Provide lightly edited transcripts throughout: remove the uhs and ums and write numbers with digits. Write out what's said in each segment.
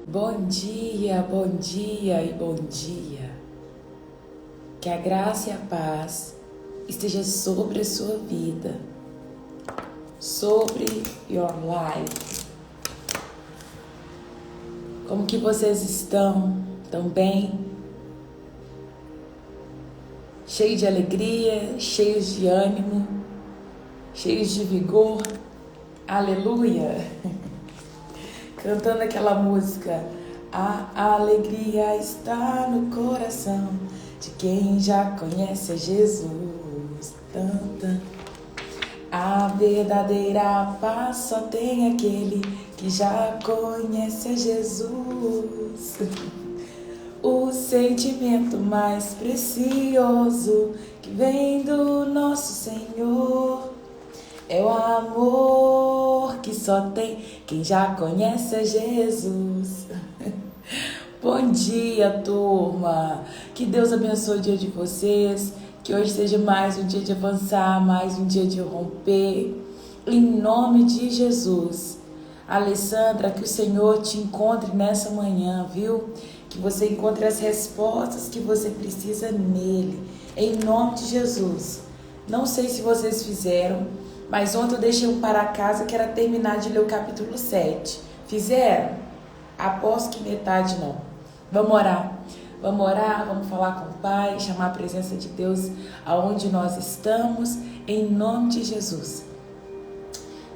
Bom dia e bom dia. Que a graça e a paz esteja sobre a sua vida, sobre your life. Como que vocês estão? Estão bem? Cheios de alegria, cheios de ânimo, cheios de vigor? Aleluia! Cantando aquela música: a alegria está no coração de quem já conhece Jesus. Tanta. A verdadeira paz só tem aquele que já conhece Jesus. O sentimento mais precioso que vem do nosso Senhor é o amor que só tem quem já conhece Jesus. Bom dia, turma! Que Deus abençoe o dia de vocês. Que hoje seja mais um dia de avançar, mais um dia de romper. Em nome de Jesus. Alessandra, que o Senhor te encontre nessa manhã, viu? Que você encontre as respostas que você precisa nele. Em nome de Jesus. Não sei se vocês fizeram, mas ontem eu deixei um para casa que era terminar de ler o capítulo 7. Fizeram? Aposto que metade não. Vamos orar. Vamos orar, vamos falar com o Pai, chamar a presença de Deus aonde nós estamos, em nome de Jesus.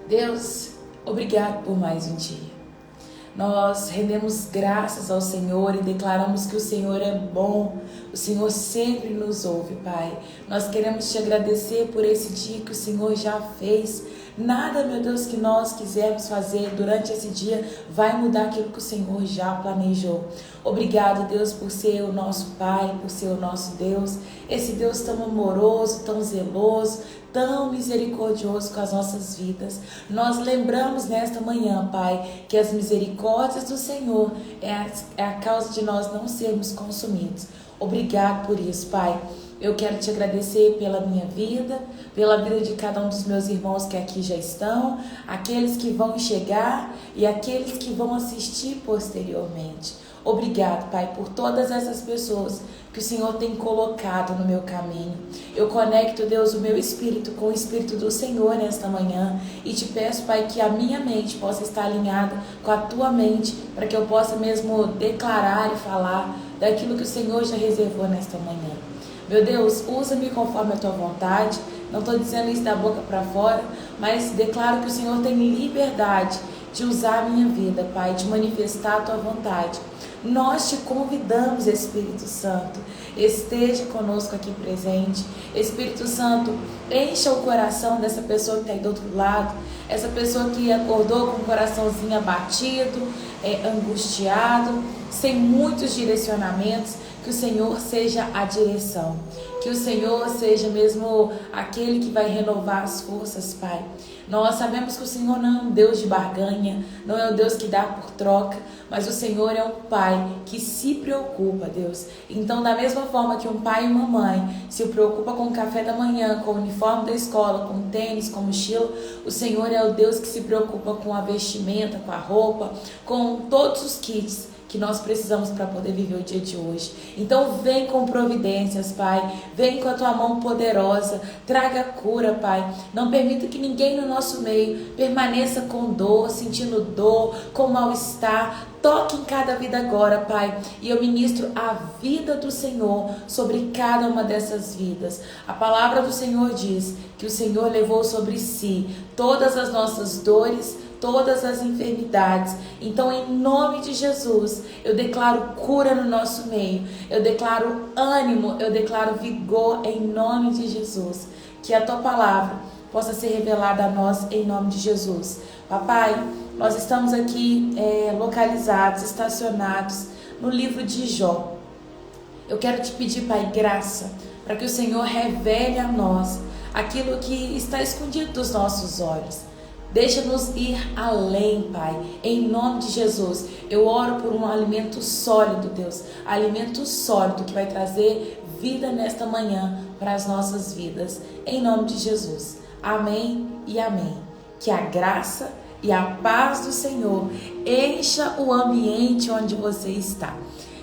Deus, obrigado por mais um dia. Nós rendemos graças ao Senhor e declaramos que o Senhor é bom, o Senhor sempre nos ouve, Pai. Nós queremos te agradecer por esse dia que o Senhor já fez. Nada, meu Deus, que nós quisermos fazer durante esse dia vai mudar aquilo que o Senhor já planejou. Obrigado, Deus, por ser o nosso Pai, por ser o nosso Deus. Esse Deus tão amoroso, tão zeloso, tão misericordioso com as nossas vidas. Nós lembramos nesta manhã, Pai, que as misericórdias do Senhor é a causa de nós não sermos consumidos. Obrigado por isso, Pai. Eu quero te agradecer pela minha vida, pela vida de cada um dos meus irmãos que aqui já estão, aqueles que vão chegar e aqueles que vão assistir posteriormente. Obrigado, Pai, por todas essas pessoas que o Senhor tem colocado no meu caminho. Eu conecto, Deus, o meu espírito com o Espírito do Senhor nesta manhã e te peço, Pai, que a minha mente possa estar alinhada com a tua mente, para que eu possa mesmo declarar e falar daquilo que o Senhor já reservou nesta manhã. Meu Deus, usa-me conforme a tua vontade. Não estou dizendo isso da boca para fora, mas declaro que o Senhor tem liberdade de usar a minha vida, Pai, de manifestar a tua vontade. Nós te convidamos, Espírito Santo, esteja conosco aqui presente. Espírito Santo, encha o coração dessa pessoa que está aí do outro lado, essa pessoa que acordou com o coraçãozinho abatido, angustiado, sem muitos direcionamentos. Que o Senhor seja a direção, que o Senhor seja mesmo aquele que vai renovar as forças, Pai. Nós sabemos que o Senhor não é um Deus de barganha, não é um Deus que dá por troca, mas o Senhor é um Pai que se preocupa, Deus. Então, da mesma forma que um pai e uma mãe se preocupa com o café da manhã, com o uniforme da escola, com o tênis, com a mochila, o Senhor é o Deus que se preocupa com a vestimenta, com a roupa, com todos os kits que nós precisamos para poder viver o dia de hoje. Então vem com providências, Pai, vem com a tua mão poderosa, traga cura, Pai. Não permita que ninguém no nosso meio permaneça com dor, sentindo dor, com mal-estar. Toque em cada vida agora, Pai, e eu ministro a vida do Senhor sobre cada uma dessas vidas. A palavra do Senhor diz que o Senhor levou sobre si todas as nossas dores, todas as enfermidades. Então, em nome de Jesus, eu declaro cura no nosso meio, eu declaro ânimo, eu declaro vigor em nome de Jesus. Que a tua palavra possa ser revelada a nós em nome de Jesus. Papai, nós estamos aqui localizados, estacionados no livro de Jó. Eu quero te pedir, Pai, graça, para que o Senhor revele a nós aquilo que está escondido dos nossos olhos. Deixa-nos ir além, Pai, em nome de Jesus. Eu oro por um alimento sólido, Deus, alimento sólido que vai trazer vida nesta manhã para as nossas vidas, em nome de Jesus. Amém e amém. Que a graça e a paz do Senhor encha o ambiente onde você está.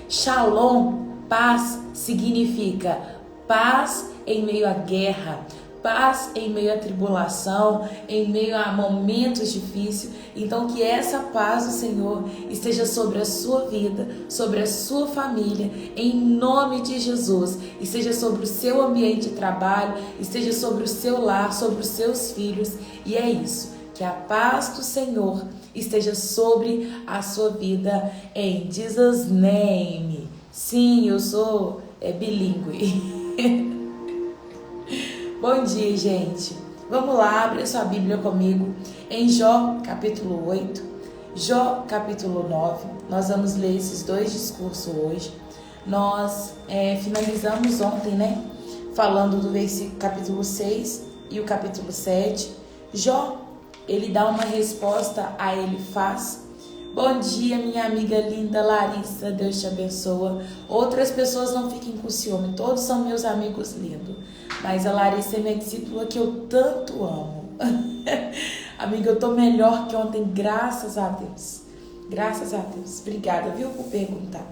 Shalom, paz, significa paz em meio à guerra, paz em meio à tribulação, em meio a momentos difíceis. Então que essa paz do Senhor esteja sobre a sua vida, sobre a sua família, em nome de Jesus. Esteja sobre o seu ambiente de trabalho, esteja sobre o seu lar, sobre os seus filhos. E é isso, que a paz do Senhor esteja sobre a sua vida, em Jesus' name. Sim, eu sou bilíngue. Bom dia, gente. Vamos lá, abre a sua Bíblia comigo em Jó, capítulo 8, Jó, capítulo 9. Nós vamos ler esses dois discursos hoje. Nós finalizamos ontem, né? Falando do versículo capítulo 6 e o capítulo 7. Jó, ele dá uma resposta a Elifaz. Bom dia, minha amiga linda Larissa, Deus te abençoa. Outras pessoas não fiquem com ciúme, todos são meus amigos lindos. Mas a Larissa é minha discípula que eu tanto amo. Amiga, eu tô melhor que ontem, graças a Deus. Graças a Deus. Obrigada, viu, por perguntar.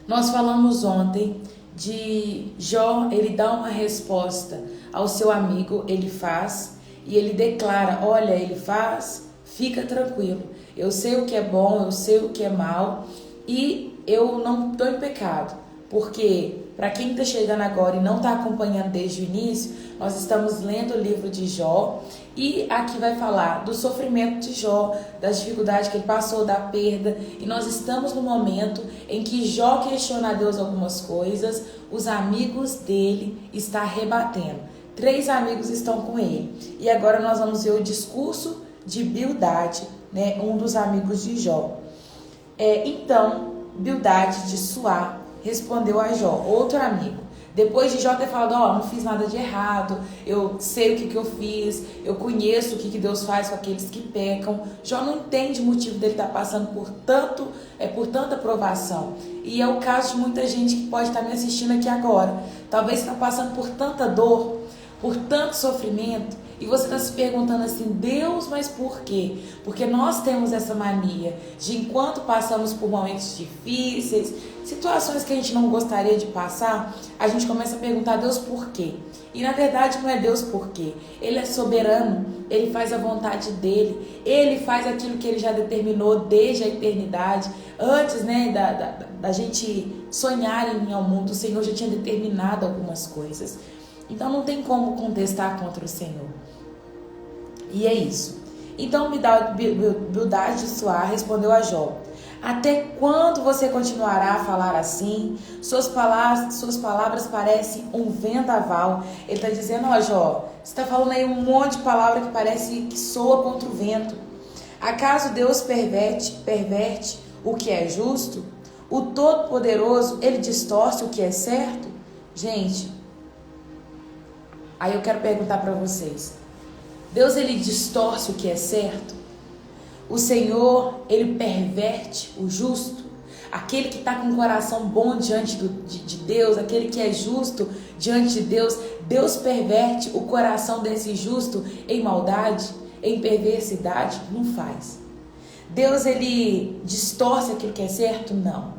Nós falamos ontem de Jó, ele dá uma resposta ao seu amigo Elifaz. E ele declara, olha, Elifaz, fica tranquilo. Eu sei o que é bom, eu sei o que é mal. E eu não estou em pecado. Porque, para quem está chegando agora e não está acompanhando desde o início, nós estamos lendo o livro de Jó. E aqui vai falar do sofrimento de Jó, das dificuldades que ele passou, da perda. E nós estamos no momento em que Jó questiona a Deus algumas coisas. Os amigos dele estão rebatendo. 3 amigos estão com ele. E agora nós vamos ver o discurso de Bildade, né, um dos amigos de Jó. Então, Bildade de Suá respondeu a Jó, outro amigo. Depois de Jó ter falado, não fiz nada de errado, eu sei o que eu fiz, eu conheço o que Deus faz com aqueles que pecam. Jó não entende o motivo dele estar passando por tanta provação. E é o caso de muita gente que pode estar me assistindo aqui agora. Talvez está passando por tanta dor, por tanto sofrimento, e você está se perguntando assim, Deus, mas por quê? Porque nós temos essa mania de, enquanto passamos por momentos difíceis, situações que a gente não gostaria de passar, a gente começa a perguntar, Deus, por quê? E na verdade não é Deus por quê. Ele é soberano, ele faz a vontade dele, ele faz aquilo que ele já determinou desde a eternidade. Antes, né, da gente sonhar em ir ao mundo, o Senhor já tinha determinado algumas coisas. Então não tem como contestar contra o Senhor. E é isso. Então Bildade de Suá respondeu a Jó, até quando você continuará a falar assim? Suas palavras parecem um vendaval. Ele está dizendo, Jó, você está falando aí um monte de palavra que parece que soa contra o vento. Acaso Deus perverte o que é justo? O Todo-Poderoso, ele distorce o que é certo? Gente, aí eu quero perguntar para vocês, Deus, ele distorce o que é certo? O Senhor, ele perverte o justo? Aquele que está com o coração bom diante de Deus, aquele que é justo diante de Deus, Deus perverte o coração desse justo em maldade, em perversidade? Não faz. Deus, ele distorce aquilo que é certo? Não.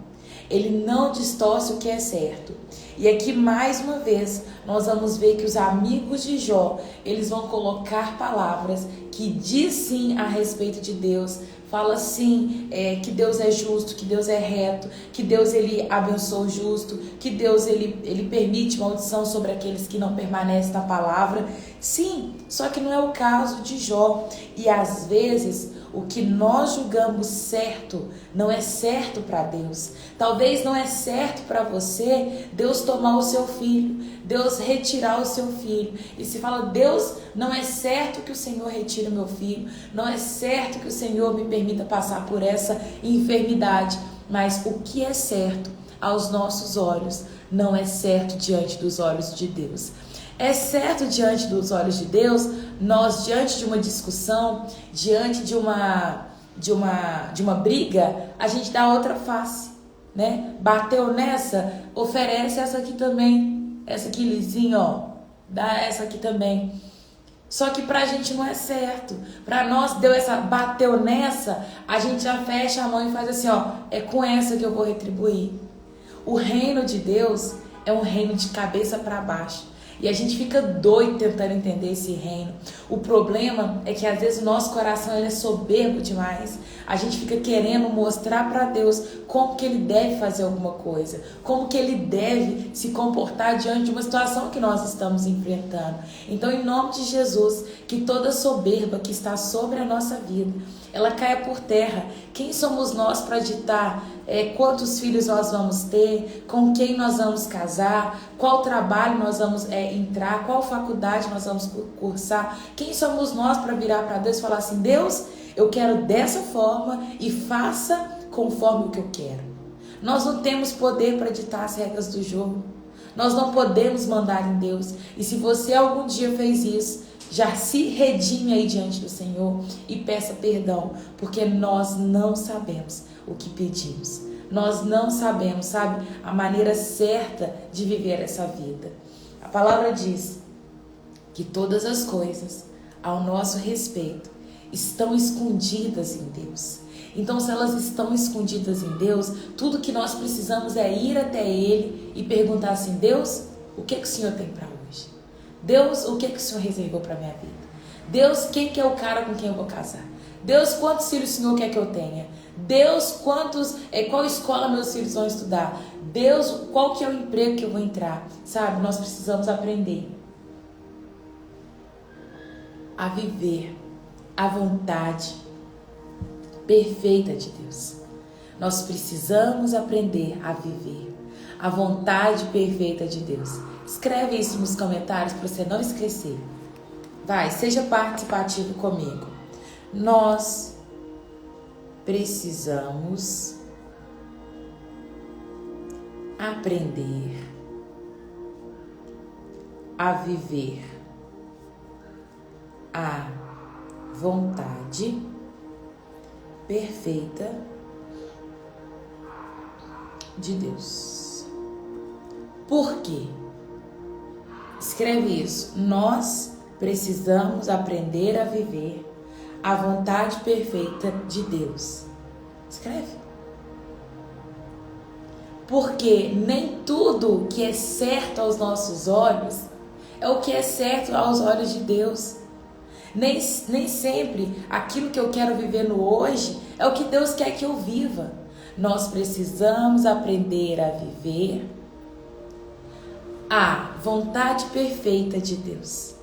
Ele não distorce o que é certo. E aqui, mais uma vez, nós vamos ver que os amigos de Jó, eles vão colocar palavras que diz sim a respeito de Deus. Fala sim que Deus é justo, que Deus é reto, que Deus ele abençoa o justo, que Deus ele permite maldição sobre aqueles que não permanecem na palavra. Sim, só que não é o caso de Jó. E às vezes o que nós julgamos certo não é certo para Deus. Talvez não é certo para você Deus tomar o seu filho, Deus retirar o seu filho. E se fala, Deus, não é certo que o Senhor retire o meu filho, não é certo que o Senhor me permita passar por essa enfermidade. Mas o que é certo aos nossos olhos não é certo diante dos olhos de Deus. É certo diante dos olhos de Deus, nós diante de uma discussão, diante de uma briga, a gente dá outra face, né? Bateu nessa, oferece essa aqui também, essa aqui lisinha, ó, dá essa aqui também. Só que pra gente não é certo. Pra nós bateu nessa, a gente já fecha a mão e faz assim, ó, é com essa que eu vou retribuir. O reino de Deus é um reino de cabeça para baixo. E a gente fica doido tentando entender esse reino. O problema é que às vezes o nosso coração ele é soberbo demais. A gente fica querendo mostrar para Deus como que ele deve fazer alguma coisa, como que ele deve se comportar diante de uma situação que nós estamos enfrentando. Então, em nome de Jesus, que toda soberba que está sobre a nossa vida, ela caia por terra. Quem somos nós para ditar quantos filhos nós vamos ter, com quem nós vamos casar, qual trabalho nós vamos entrar, qual faculdade nós vamos cursar? Quem somos nós para virar para Deus e falar assim, Deus, eu quero dessa forma e faça conforme o que eu quero. Nós não temos poder para ditar as regras do jogo. Nós não podemos mandar em Deus. E se você algum dia fez isso, já se redime aí diante do Senhor e peça perdão, porque nós não sabemos o que pedimos. Nós não sabemos, sabe, a maneira certa de viver essa vida. A palavra diz que todas as coisas ao nosso respeito estão escondidas em Deus. Então, se elas estão escondidas em Deus, tudo que nós precisamos é ir até Ele e perguntar assim, Deus, o que o Senhor tem para hoje? Deus, o que o Senhor reservou para minha vida? Deus, quem que é o cara com quem eu vou casar? Deus, quantos filhos o Senhor quer que eu tenha? Deus, qual escola meus filhos vão estudar? Deus, qual que é o emprego que eu vou entrar? Sabe, nós precisamos aprender a viver a vontade perfeita de Deus. Nós precisamos aprender a viver a vontade perfeita de Deus. Escreve isso nos comentários para você não esquecer. Vai, seja participativo comigo. Nós precisamos aprender a viver a vontade perfeita de Deus. Por quê? Escreve isso. Nós precisamos aprender a viver a vontade perfeita de Deus. Escreve. Porque nem tudo que é certo aos nossos olhos é o que é certo aos olhos de Deus. Nem sempre aquilo que eu quero viver no hoje é o que Deus quer que eu viva. Nós precisamos aprender a viver a vontade perfeita de Deus.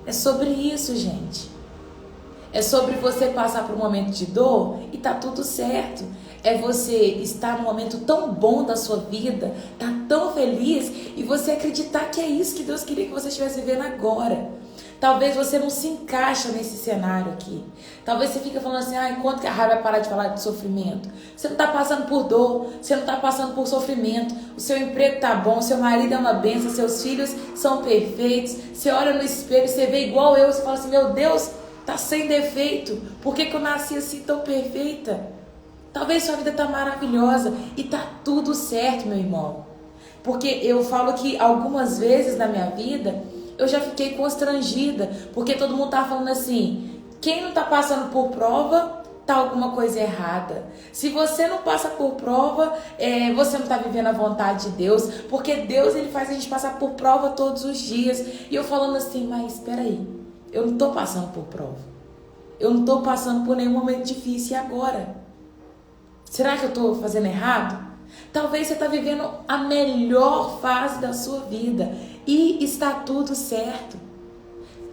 É sobre isso, gente. É sobre você passar por um momento de dor e tá tudo certo. É você estar num momento tão bom da sua vida, tá tão feliz e você acreditar que é isso que Deus queria que você estivesse vivendo agora. Talvez você não se encaixa nesse cenário aqui. Talvez você fica falando assim, quando que a raiva vai parar de falar de sofrimento? Você não está passando por dor, você não está passando por sofrimento. O seu emprego está bom, seu marido é uma bênção, seus filhos são perfeitos. Você olha no espelho, você vê igual eu, você fala assim, meu Deus, tá sem defeito. Por que eu nasci assim tão perfeita? Talvez sua vida tá maravilhosa e tá tudo certo, meu irmão. Porque eu falo que algumas vezes na minha vida eu já fiquei constrangida, porque todo mundo tá falando assim, quem não tá passando por prova, tá alguma coisa errada. Se você não passa por prova, você não tá vivendo a vontade de Deus, porque Deus ele faz a gente passar por prova todos os dias. E eu falando assim, mas espera aí, eu não tô passando por prova. Eu não tô passando por nenhum momento difícil, e agora? Será que eu tô fazendo errado? Talvez você está vivendo a melhor fase da sua vida e está tudo certo.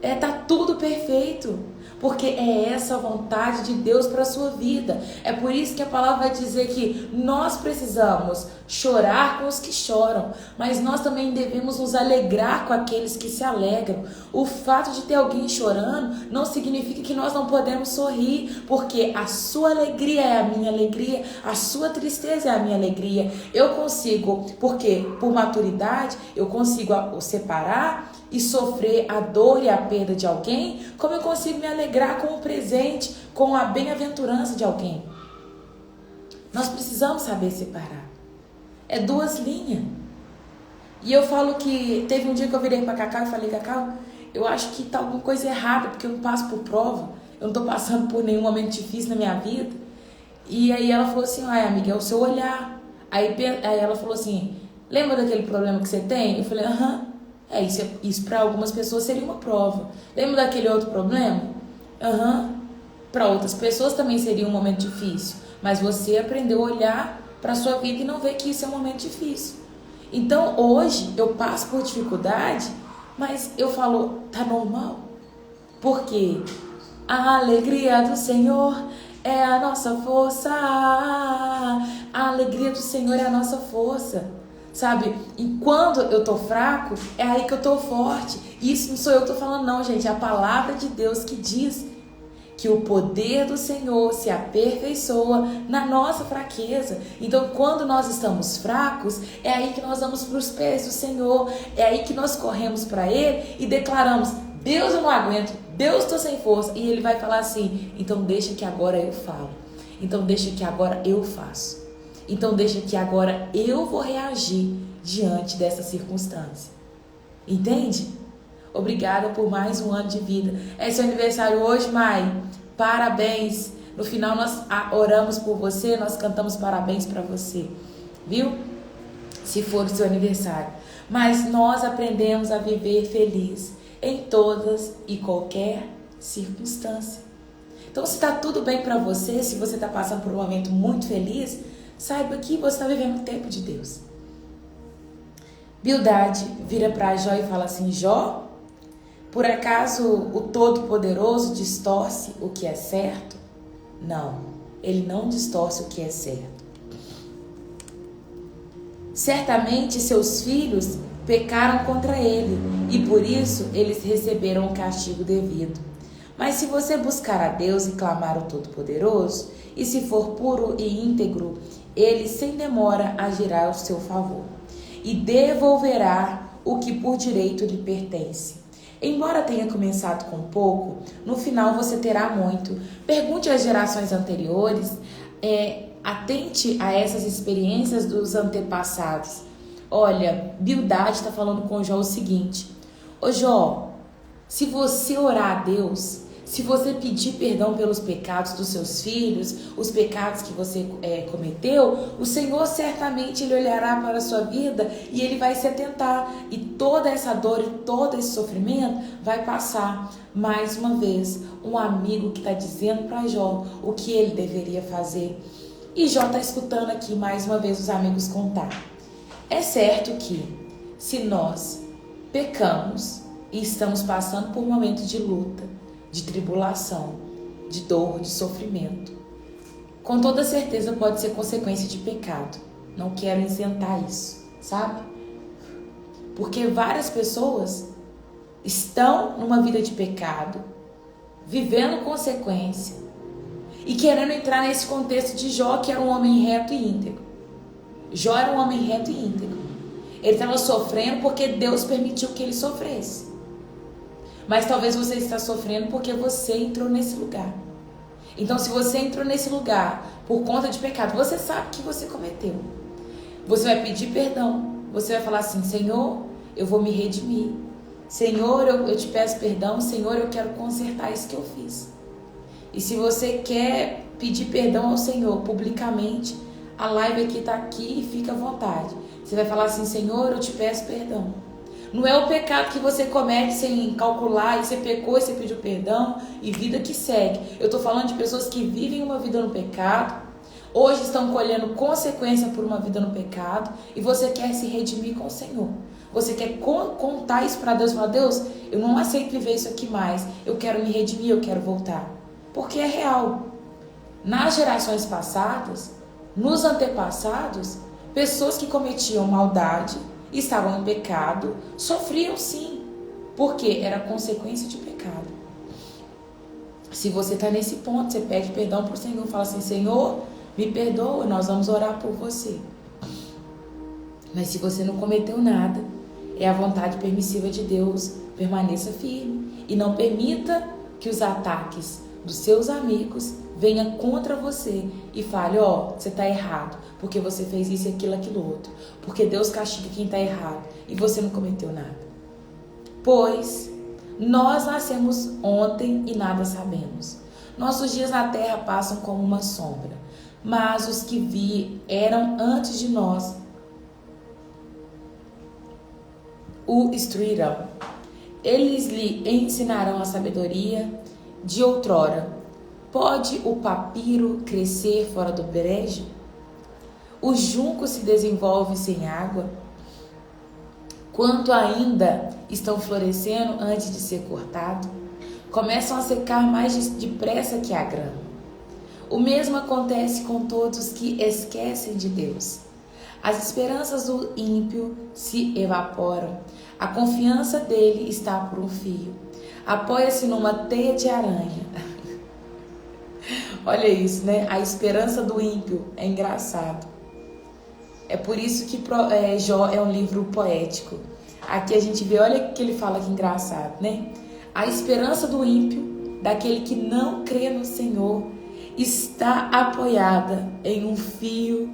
Está tudo perfeito, porque é essa a vontade de Deus para a sua vida. É por isso que a palavra vai dizer que nós precisamos chorar com os que choram, mas nós também devemos nos alegrar com aqueles que se alegram. O fato de ter alguém chorando não significa que nós não podemos sorrir, porque a sua alegria é a minha alegria, a sua tristeza é a minha alegria. Eu consigo, porque por maturidade, eu consigo separar e sofrer a dor e a perda de alguém, como eu consigo me alegrar com o presente, com a bem-aventurança de alguém. Nós precisamos saber separar. É duas linhas. E eu falo que teve um dia que eu virei para Cacau e falei, Cacau, eu acho que tá alguma coisa errada, porque eu não passo por prova, eu não tô passando por nenhum momento difícil na minha vida. E aí ela falou assim, ai amiga, é o seu olhar. Aí ela falou assim, lembra daquele problema que você tem? Eu falei, aham, isso para algumas pessoas seria uma prova. Lembra daquele outro problema? Aham, para outras pessoas também seria um momento difícil. Mas você aprendeu a olhar para sua vida e não ver que isso é um momento difícil. Então hoje eu passo por dificuldade, mas eu falo, tá normal. Porque a alegria do Senhor é a nossa força. A alegria do Senhor é a nossa força. Sabe? E quando eu tô fraco, é aí que eu tô forte. Isso não sou eu que tô falando não, gente. É a palavra de Deus que diz que o poder do Senhor se aperfeiçoa na nossa fraqueza. Então, quando nós estamos fracos, é aí que nós vamos para os pés do Senhor. É aí que nós corremos para Ele e declaramos, Deus, eu não aguento, Deus, estou sem força. E Ele vai falar assim, então deixa que agora eu falo. Então deixa que agora eu faço. Então deixa que agora eu vou reagir diante dessa circunstância. Entende? Obrigada por mais um ano de vida. É seu aniversário hoje, Mai. Parabéns. No final nós oramos por você, nós cantamos parabéns para você. Viu? Se for o seu aniversário. Mas nós aprendemos a viver feliz em todas e qualquer circunstância. Então, se está tudo bem para você, se você está passando por um momento muito feliz, saiba que você está vivendo o tempo de Deus. Bildade vira para Jó e fala assim, Jó, por acaso o Todo-Poderoso distorce o que é certo? Não, ele não distorce o que é certo. Certamente seus filhos pecaram contra ele e por isso eles receberam o castigo devido. Mas se você buscar a Deus e clamar ao Todo-Poderoso, e se for puro e íntegro, ele sem demora agirá ao seu favor e devolverá o que por direito lhe pertence. Embora tenha começado com pouco, no final você terá muito. Pergunte às gerações anteriores, atente a essas experiências dos antepassados. Olha, Bildade está falando com Jó o seguinte, ô Jó, se você orar a Deus, se você pedir perdão pelos pecados dos seus filhos, os pecados que você cometeu, o Senhor certamente Ele olhará para a sua vida e Ele vai se atentar. E toda essa dor e todo esse sofrimento vai passar. Mais uma vez, um amigo que está dizendo para Jó o que ele deveria fazer. E Jó está escutando aqui mais uma vez os amigos contar. É certo que se nós pecamos e estamos passando por um momento de luta, de tribulação, de dor, de sofrimento, com toda certeza pode ser consequência de pecado. Não quero isentar isso, sabe? Porque várias pessoas estão numa vida de pecado, vivendo consequência e querendo entrar nesse contexto de Jó, que era um homem reto e íntegro. Jó era um homem reto e íntegro. Ele estava sofrendo porque Deus permitiu que ele sofresse. Mas talvez você está sofrendo porque você entrou nesse lugar. Então, se você entrou nesse lugar por conta de pecado, você sabe que você cometeu. Você vai pedir perdão. Você vai falar assim, Senhor, eu vou me redimir. Senhor, eu te peço perdão. Senhor, eu quero consertar isso que eu fiz. E se você quer pedir perdão ao Senhor publicamente, a live aqui está aqui e fica à vontade. Você vai falar assim, Senhor, eu te peço perdão. Não é o pecado que você comete sem calcular e você pecou e você pediu perdão e vida que segue. Eu estou falando de pessoas que vivem uma vida no pecado, hoje estão colhendo consequência por uma vida no pecado e você quer se redimir com o Senhor. Você quer contar isso para Deus e falar, Deus, eu não aceito viver isso aqui mais, eu quero me redimir, eu quero voltar. Porque é real. Nas gerações passadas, nos antepassados, pessoas que cometiam maldade, estavam em pecado, sofriam sim, porque era consequência de pecado. Se você está nesse ponto, você pede perdão para o Senhor, fala assim, Senhor, me perdoa, nós vamos orar por você. Mas se você não cometeu nada, é a vontade permissiva de Deus, permaneça firme e não permita que os ataques dos seus amigos venha contra você e fale, você está errado, porque você fez isso, aquilo outro. Porque Deus castiga quem está errado e você não cometeu nada. Pois Nós nascemos ontem e nada sabemos. Nossos dias na terra passam como uma sombra, mas os que vieram antes de nós o instruirão. Eles lhe ensinarão a sabedoria de outrora. Pode o papiro crescer fora do brejo? O junco se desenvolve sem água? Quanto ainda estão florescendo antes de ser cortado, começam a secar mais depressa que a grama. O mesmo acontece com todos que esquecem de Deus. As esperanças do ímpio se evaporam. A confiança dele está por um fio. Apoia-se numa teia de aranha. Olha isso, né? A esperança do ímpio é engraçado. É por isso que Jó é um livro poético. Aqui a gente vê, olha o que ele fala que engraçado, né? A esperança do ímpio, daquele que não crê no Senhor, está apoiada em um fio,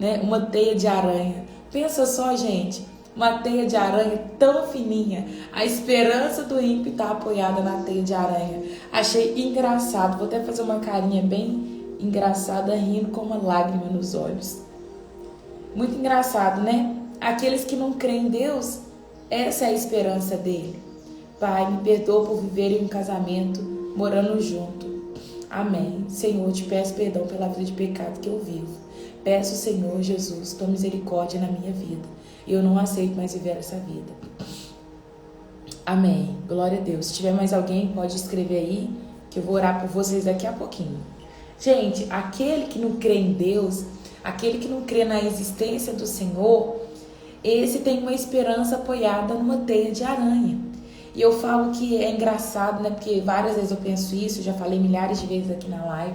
né? Uma teia de aranha. Pensa só, gente, uma teia de aranha tão fininha. A esperança do ímpio está apoiada na teia de aranha. Achei engraçado. Vou até fazer uma carinha bem engraçada, rindo com uma lágrima nos olhos. Muito engraçado, né? Aqueles que não creem em Deus, essa é a esperança dele. Pai, me perdoa por viver em um casamento, morando junto. Amém. Senhor, te peço perdão pela vida de pecado que eu vivo. Peço, Senhor Jesus, tua misericórdia na minha vida. Eu não aceito mais viver essa vida. Amém. Glória a Deus. Se tiver mais alguém, pode escrever aí, que eu vou orar por vocês daqui a pouquinho. Gente, aquele que não crê em Deus, aquele que não crê na existência do Senhor, esse tem uma esperança apoiada numa teia de aranha. E eu falo que é engraçado, né? Porque várias vezes eu penso isso, já falei milhares de vezes aqui na live,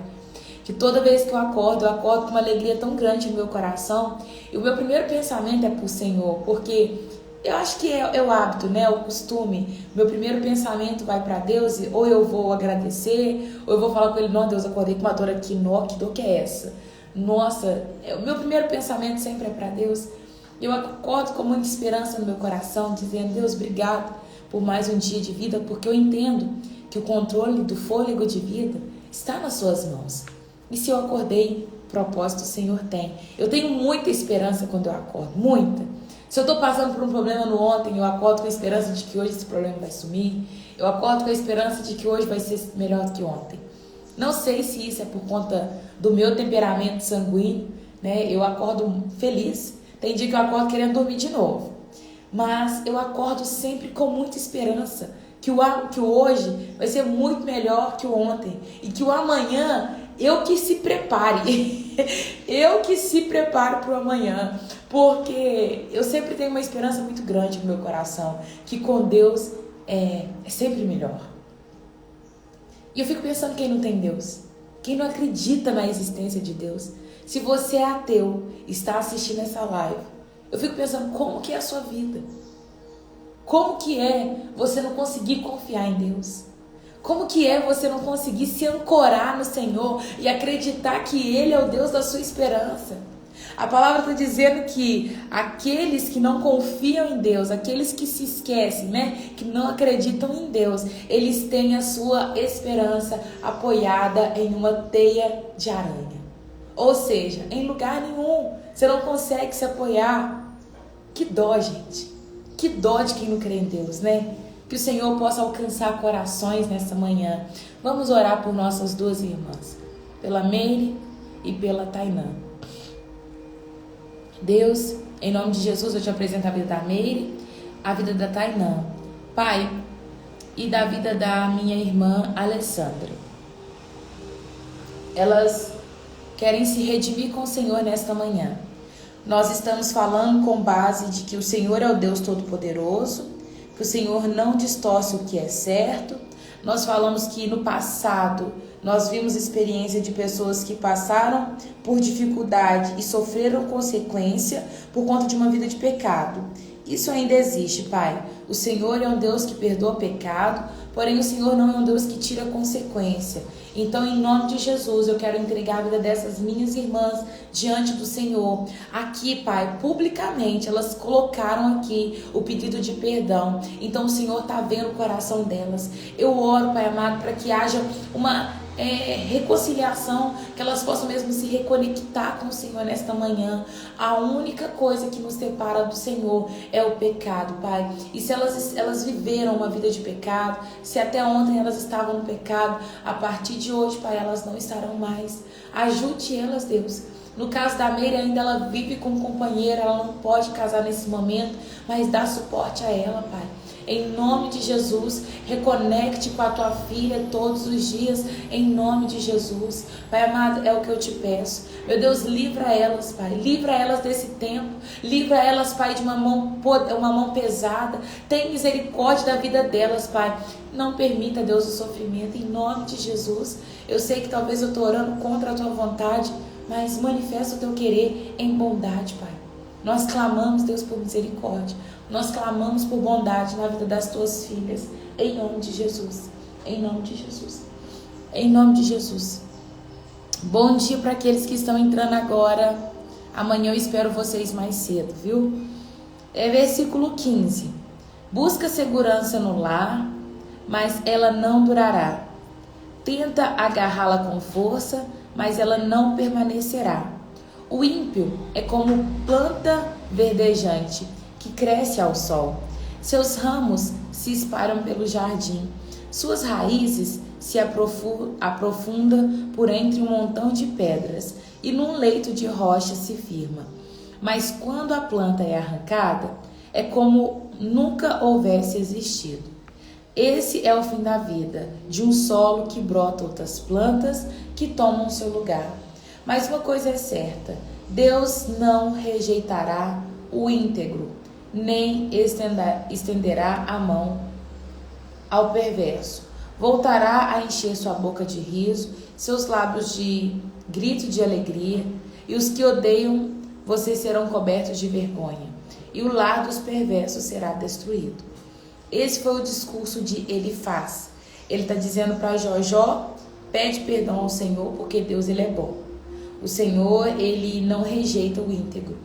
que toda vez que eu acordo com uma alegria tão grande no meu coração, e o meu primeiro pensamento é pro Senhor, porque eu acho que é o hábito, né? O costume. Meu primeiro pensamento vai para Deus, e ou eu vou agradecer, ou eu vou falar com Ele, não, Deus, acordei com uma dor aqui, que dor que é essa? Nossa, o meu primeiro pensamento sempre é para Deus. Eu acordo com muita esperança no meu coração, dizendo, Deus, obrigado por mais um dia de vida, porque eu entendo que o controle do fôlego de vida está nas suas mãos. E se eu acordei, propósito o Senhor tem. Eu tenho muita esperança quando eu acordo, muita. Se eu estou passando por um problema no ontem, eu acordo com a esperança de que hoje esse problema vai sumir. Eu acordo com a esperança de que hoje vai ser melhor do que ontem. Não sei se isso é por conta do meu temperamento sanguíneo, né? Eu acordo feliz. Tem dia que eu acordo querendo dormir de novo. Mas eu acordo sempre com muita esperança que o hoje vai ser muito melhor que o ontem. E que o amanhã, eu que se prepare. Eu que se preparo para o amanhã. Porque eu sempre tenho uma esperança muito grande no meu coração. Que com Deus é sempre melhor. E eu fico pensando quem não tem Deus. Quem não acredita na existência de Deus. Se você é ateu, está assistindo essa live, eu fico pensando como que é a sua vida. Como que é você não conseguir confiar em Deus? Como que é você não conseguir se ancorar no Senhor e acreditar que Ele é o Deus da sua esperança? A palavra está dizendo que aqueles que não confiam em Deus, aqueles que se esquecem, né, que não acreditam em Deus, eles têm a sua esperança apoiada em uma teia de aranha. Ou seja, em lugar nenhum, você não consegue se apoiar. Que dó, gente. Que dó de quem não crê em Deus, né? Que o Senhor possa alcançar corações nessa manhã. Vamos orar por nossas duas irmãs, pela Meire e pela Tainã. Deus, em nome de Jesus, eu te apresento a vida da Meire, a vida da Tainã, Pai, e da vida da minha irmã Alessandra. Elas querem se redimir com o Senhor nesta manhã. Nós estamos falando com base de que o Senhor é o Deus Todo-Poderoso, que o Senhor não distorce o que é certo. Nós falamos que no passado nós vimos experiência de pessoas que passaram por dificuldade e sofreram consequência por conta de uma vida de pecado. Isso ainda existe, Pai. O Senhor é um Deus que perdoa pecado, porém o Senhor não é um Deus que tira consequência. Então, em nome de Jesus, eu quero entregar a vida dessas minhas irmãs diante do Senhor. Aqui, Pai, publicamente, elas colocaram aqui o pedido de perdão. Então, o Senhor está vendo o coração delas. Eu oro, Pai amado, para que haja uma reconciliação, que elas possam mesmo se reconectar com o Senhor nesta manhã. A única coisa que nos separa do Senhor é o pecado, Pai. E se elas viveram uma vida de pecado, se até ontem elas estavam no pecado, a partir de hoje, Pai, elas não estarão mais. Ajude elas, Deus. No caso da Meire, ainda ela vive com um companheiro, ela não pode casar nesse momento, mas dá suporte a ela, Pai. Em nome de Jesus, reconecte com a tua filha todos os dias, em nome de Jesus. Pai amado, é o que eu te peço. Meu Deus, livra elas, Pai. Livra elas desse tempo. Livra elas, Pai, de uma mão pesada. Tem misericórdia da vida delas, Pai. Não permita, Deus, o sofrimento, em nome de Jesus. Eu sei que talvez eu estou orando contra a tua vontade, mas manifesta o teu querer em bondade, Pai. Nós clamamos, Deus, por misericórdia. Nós clamamos por bondade na vida das tuas filhas. Em nome de Jesus. Em nome de Jesus. Em nome de Jesus. Bom dia para aqueles que estão entrando agora. Amanhã eu espero vocês mais cedo, viu? Versículo 15. Busca segurança no lar, mas ela não durará. Tenta agarrá-la com força, mas ela não permanecerá. O ímpio é como planta verdejante que cresce ao sol. Seus ramos se espalham pelo jardim. Suas raízes se aprofundam por entre um montão de pedras e num leito de rocha se firma. Mas quando a planta é arrancada, é como nunca houvesse existido. Esse é o fim da vida, de um solo que brota outras plantas que tomam seu lugar. Mas uma coisa é certa, Deus não rejeitará o íntegro, nem estenderá a mão ao perverso. Voltará a encher sua boca de riso, seus lábios de grito de alegria, e os que odeiam você serão cobertos de vergonha, e o lar dos perversos será destruído. Esse foi o discurso de Elifaz. Ele está dizendo para Jó, pede perdão ao Senhor, porque Deus ele é bom. O Senhor, ele não rejeita o íntegro.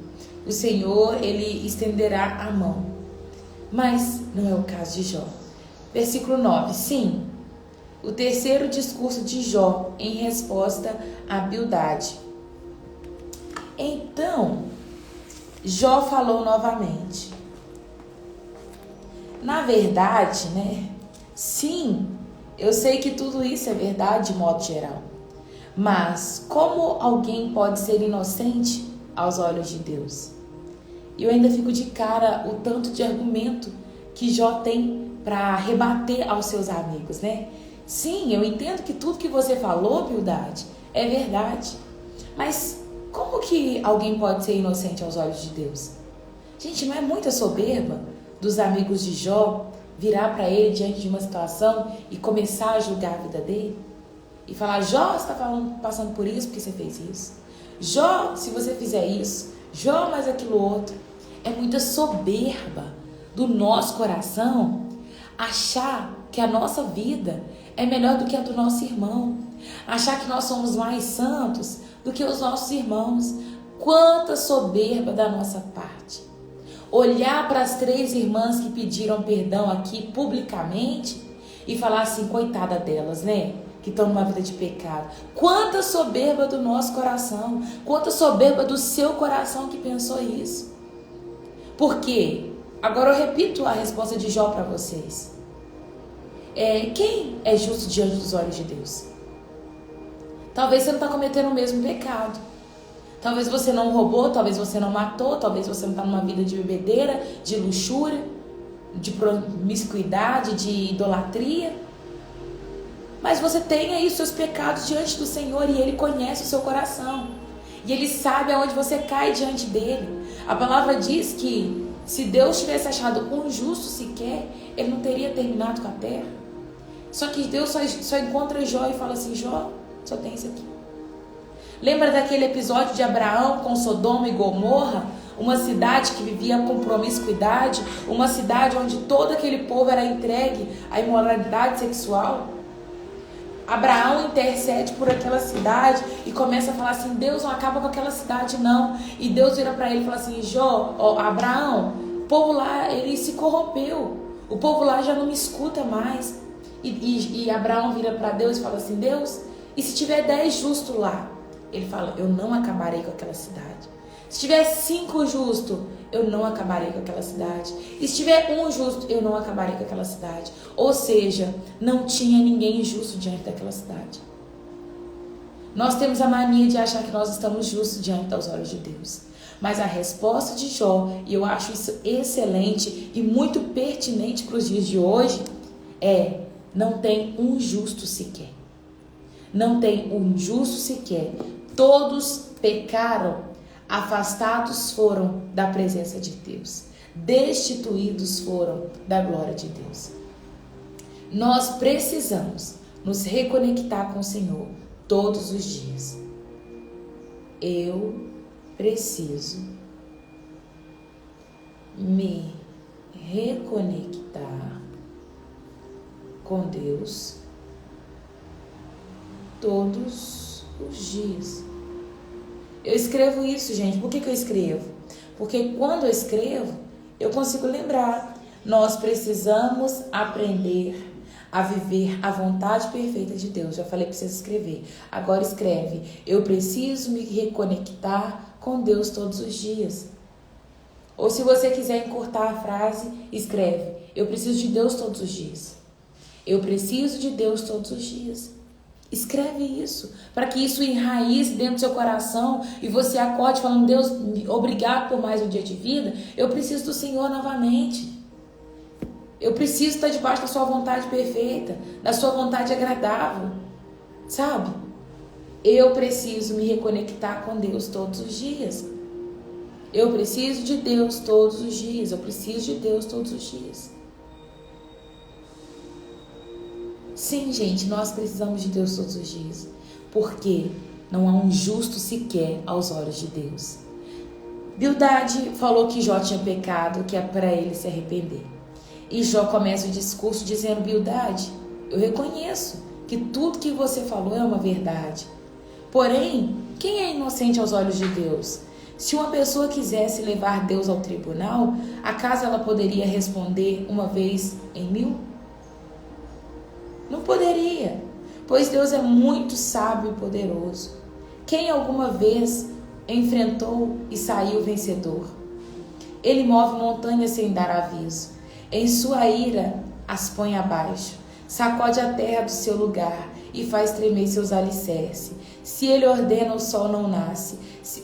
O Senhor, ele estenderá a mão. Mas não é o caso de Jó. Versículo 9. Sim, o terceiro discurso de Jó em resposta a Bildade. Então, Jó falou novamente. Na verdade, sim, eu sei que tudo isso é verdade de modo geral. Mas como alguém pode ser inocente aos olhos de Deus? Eu ainda fico de cara o tanto de argumento que Jó tem para rebater aos seus amigos, Sim, eu entendo que tudo que você falou, Bildade, é verdade. Mas como que alguém pode ser inocente aos olhos de Deus? Gente, não é muita soberba dos amigos de Jó virar para ele diante de uma situação e começar a julgar a vida dele? E falar, Jó, você está passando por isso porque você fez isso. Jó, se você fizer isso. Jó, mais aquilo outro. É muita soberba do nosso coração achar que a nossa vida é melhor do que a do nosso irmão. Achar que nós somos mais santos do que os nossos irmãos. Quanta soberba da nossa parte. Olhar para as 3 irmãs que pediram perdão aqui publicamente e falar assim, coitada delas, que estão numa vida de pecado. Quanta soberba do nosso coração. Quanta soberba do seu coração que pensou isso. Por quê? Agora eu repito a resposta de Jó para vocês. Quem é justo diante dos olhos de Deus? Talvez você não está cometendo o mesmo pecado. Talvez você não roubou, talvez você não matou, talvez você não está numa vida de bebedeira, de luxúria, de promiscuidade, de idolatria. Mas você tem aí os seus pecados diante do Senhor e Ele conhece o seu coração. E Ele sabe aonde você cai diante dEle. A palavra diz que se Deus tivesse achado um justo sequer, Ele não teria terminado com a terra. Só que Deus só encontra Jó e fala assim, Jó, só tem isso aqui. Lembra daquele episódio de Abraão com Sodoma e Gomorra? Uma cidade que vivia com promiscuidade, uma cidade onde todo aquele povo era entregue à imoralidade sexual. Abraão intercede por aquela cidade e começa a falar assim, Deus não acaba com aquela cidade não. E Deus vira para ele e fala assim, Abraão, o povo lá, ele se corrompeu. O povo lá já não me escuta mais. E Abraão vira para Deus e fala assim, Deus, e se tiver 10 justos lá? Ele fala, eu não acabarei com aquela cidade. Se tiver 5 justos, eu não acabarei com aquela cidade. E se tiver 1 justo, eu não acabarei com aquela cidade. Ou seja, não tinha ninguém justo diante daquela cidade. Nós temos a mania de achar que nós estamos justos diante dos olhos de Deus. Mas a resposta de Jó, e eu acho isso excelente e muito pertinente para os dias de hoje, é: não tem um justo sequer. Não tem um justo sequer. Todos pecaram, afastados foram da presença de Deus, destituídos foram da glória de Deus. Nós precisamos nos reconectar com o Senhor todos os dias. Eu preciso me reconectar com Deus todos os dias. Eu escrevo isso, gente. Por que eu escrevo? Porque quando eu escrevo, eu consigo lembrar. Nós precisamos aprender a viver a vontade perfeita de Deus. Já falei para vocês escrever. Agora escreve. Eu preciso me reconectar com Deus todos os dias. Ou se você quiser encurtar a frase, escreve. Eu preciso de Deus todos os dias. Eu preciso de Deus todos os dias. Escreve isso, para que isso enraize dentro do seu coração e você acorde falando, Deus, obrigado por mais um dia de vida, eu preciso do Senhor novamente. Eu preciso estar debaixo da sua vontade perfeita, da sua vontade agradável, sabe? Eu preciso me reconectar com Deus todos os dias. Eu preciso de Deus todos os dias, eu preciso de Deus todos os dias. Sim, gente, nós precisamos de Deus todos os dias, porque não há um justo sequer aos olhos de Deus. Bildade falou que Jó tinha pecado, que é para ele se arrepender. E Jó começa o discurso dizendo, Bildade, eu reconheço que tudo que você falou é uma verdade. Porém, quem é inocente aos olhos de Deus? Se uma pessoa quisesse levar Deus ao tribunal, acaso ela poderia responder uma vez em 1000? Não poderia, pois Deus é muito sábio e poderoso. Quem alguma vez enfrentou e saiu vencedor? Ele move montanhas sem dar aviso. Em sua ira as põe abaixo. Sacode a terra do seu lugar e faz tremer seus alicerces. Se ele ordena, o sol não nasce,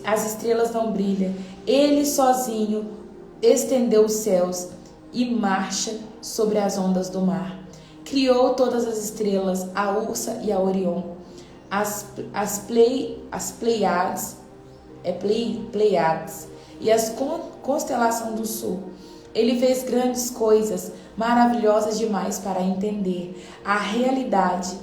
as estrelas não brilham. Ele sozinho estendeu os céus e marcha sobre as ondas do mar. Criou todas as estrelas, a Ursa e a Orion, as Pleiades e as constelações do sul. Ele fez grandes coisas, maravilhosas demais para entender. A realidade,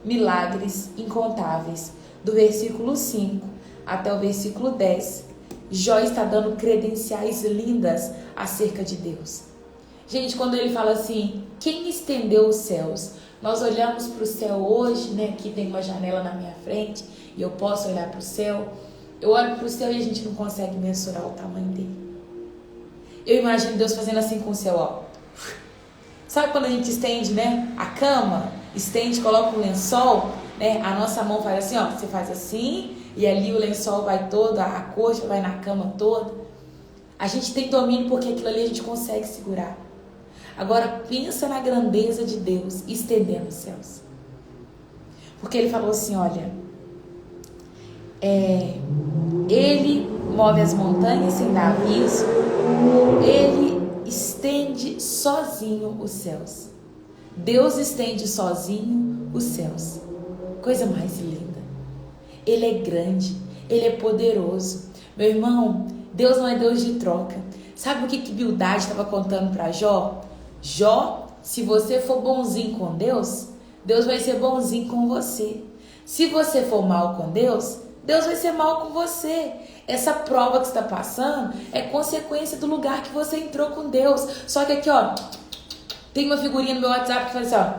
milagres incontáveis. Do versículo 5 até o versículo 10, Jó está dando credenciais lindas acerca de Deus. Gente, quando ele fala assim, quem estendeu os céus? Nós olhamos para o céu hoje, né? Aqui tem uma janela na minha frente e eu posso olhar para o céu. Eu olho para o céu e a gente não consegue mensurar o tamanho dele. Eu imagino Deus fazendo assim com o céu, ó. Sabe quando a gente estende, né? A cama, estende, coloca um lençol, né? A nossa mão faz assim, ó. Você faz assim e ali o lençol vai todo, a coxa vai na cama toda. A gente tem domínio porque aquilo ali a gente consegue segurar. Agora pensa na grandeza de Deus estendendo os céus. Porque ele falou assim, olha, ele move as montanhas sem dar aviso, ele estende sozinho os céus. Deus estende sozinho os céus. Coisa mais linda. Ele é grande, ele é poderoso. Meu irmão, Deus não é Deus de troca. Sabe o que Bildade estava contando para Jó? Jó, se você for bonzinho com Deus, Deus vai ser bonzinho com você. Se você for mal com Deus, Deus vai ser mal com você. Essa prova que você está passando é consequência do lugar que você entrou com Deus. Só que aqui, ó, tem uma figurinha no meu WhatsApp que fala assim, ó.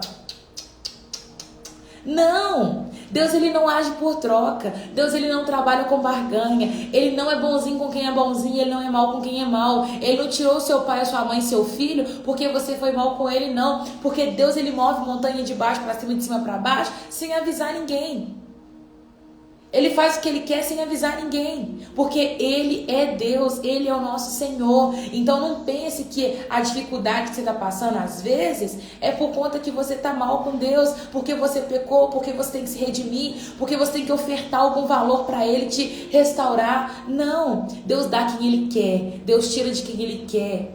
Não! Deus, ele não age por troca. Deus, ele não trabalha com barganha. Ele não é bonzinho com quem é bonzinho. Ele não é mal com quem é mal. Ele não tirou seu pai, a sua mãe, seu filho porque você foi mal com ele, não. Porque Deus, ele move montanha de baixo para cima, de cima para baixo, sem avisar ninguém. Ele faz o que ele quer sem avisar ninguém, porque ele é Deus, ele é o nosso Senhor. Então não pense que a dificuldade que você está passando às vezes é por conta que você está mal com Deus, porque você pecou, porque você tem que se redimir, porque você tem que ofertar algum valor para ele te restaurar. Não, Deus dá quem ele quer, Deus tira de quem ele quer.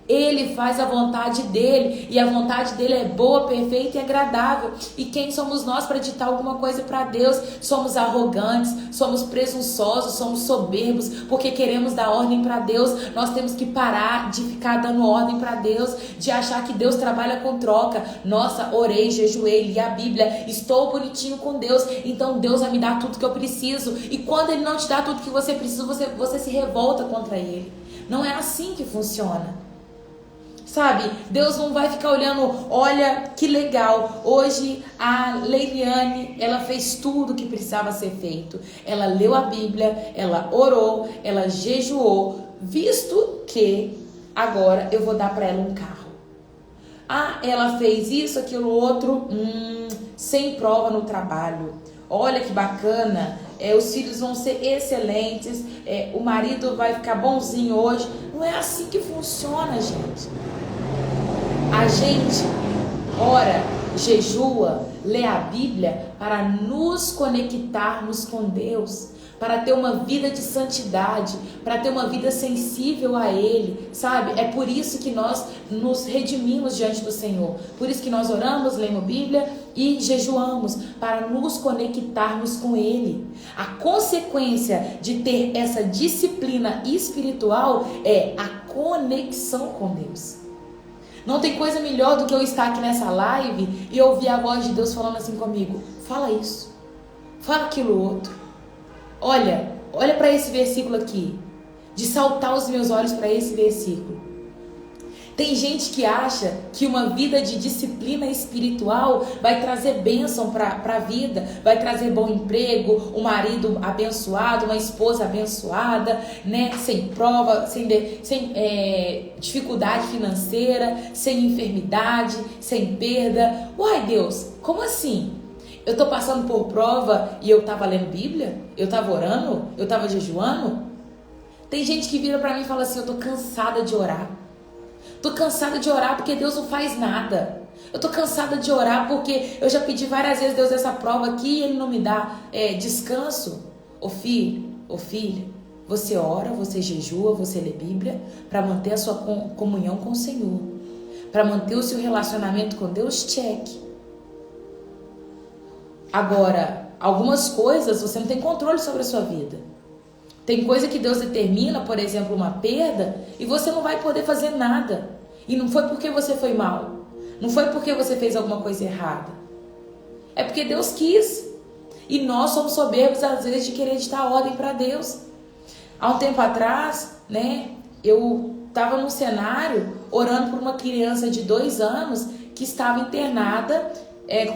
Ele faz a vontade dele, e a vontade dele é boa, perfeita e agradável. E quem somos nós para ditar alguma coisa para Deus? Somos arrogantes, somos presunçosos, somos soberbos, porque queremos dar ordem para Deus. Nós temos que parar de ficar dando ordem para Deus, de achar que Deus trabalha com troca. Nossa, orei, jejuei, li a Bíblia, estou bonitinho com Deus, então Deus vai me dar tudo que eu preciso. E quando ele não te dá tudo que você precisa, você se revolta contra ele. Não é assim que funciona. Sabe, Deus não vai ficar olhando, olha que legal, hoje a Leiliane, ela fez tudo o que precisava ser feito. Ela leu a Bíblia, ela orou, ela jejuou, visto que agora eu vou dar para ela um carro. Ah, ela fez isso, aquilo, outro, sem prova no trabalho. Olha que bacana, os filhos vão ser excelentes, o marido vai ficar bonzinho hoje. Não é assim que funciona, gente. A gente ora, jejua, lê a Bíblia para nos conectarmos com Deus, para ter uma vida de santidade, para ter uma vida sensível a Ele, sabe? É por isso que nós nos redimimos diante do Senhor. Por isso que nós oramos, lemos Bíblia e jejuamos, para nos conectarmos com Ele. A consequência de ter essa disciplina espiritual é a conexão com Deus. Não tem coisa melhor do que eu estar aqui nessa live e ouvir a voz de Deus falando assim comigo. Fala isso, fala aquilo outro. Olha para esse versículo aqui. De saltar os meus olhos para esse versículo. Tem gente que acha que uma vida de disciplina espiritual vai trazer bênção para a vida, vai trazer bom emprego, um marido abençoado, uma esposa abençoada, né? Sem prova, sem dificuldade financeira, sem enfermidade, sem perda. Uai, Deus, como assim? Eu tô passando por prova e eu tava lendo Bíblia? Eu tava orando? Eu tava jejuando? Tem gente que vira pra mim e fala assim, eu tô cansada de orar. Tô cansada de orar porque Deus não faz nada. Eu tô cansada de orar porque eu já pedi várias vezes Deus essa prova aqui e Ele não me dá descanso. Ô filho, ô filha, você ora, você jejua, você lê Bíblia para manter a sua comunhão com o Senhor. Para manter o seu relacionamento com Deus, cheque. Agora, algumas coisas você não tem controle sobre a sua vida. Tem coisa que Deus determina, por exemplo, uma perda, e você não vai poder fazer nada. E não foi porque você foi mal. Não foi porque você fez alguma coisa errada. É porque Deus quis. E nós somos soberbos, às vezes, de querer ditar ordem para Deus. Há um tempo atrás, né, eu estava num cenário orando por uma criança de 2 anos que estava internada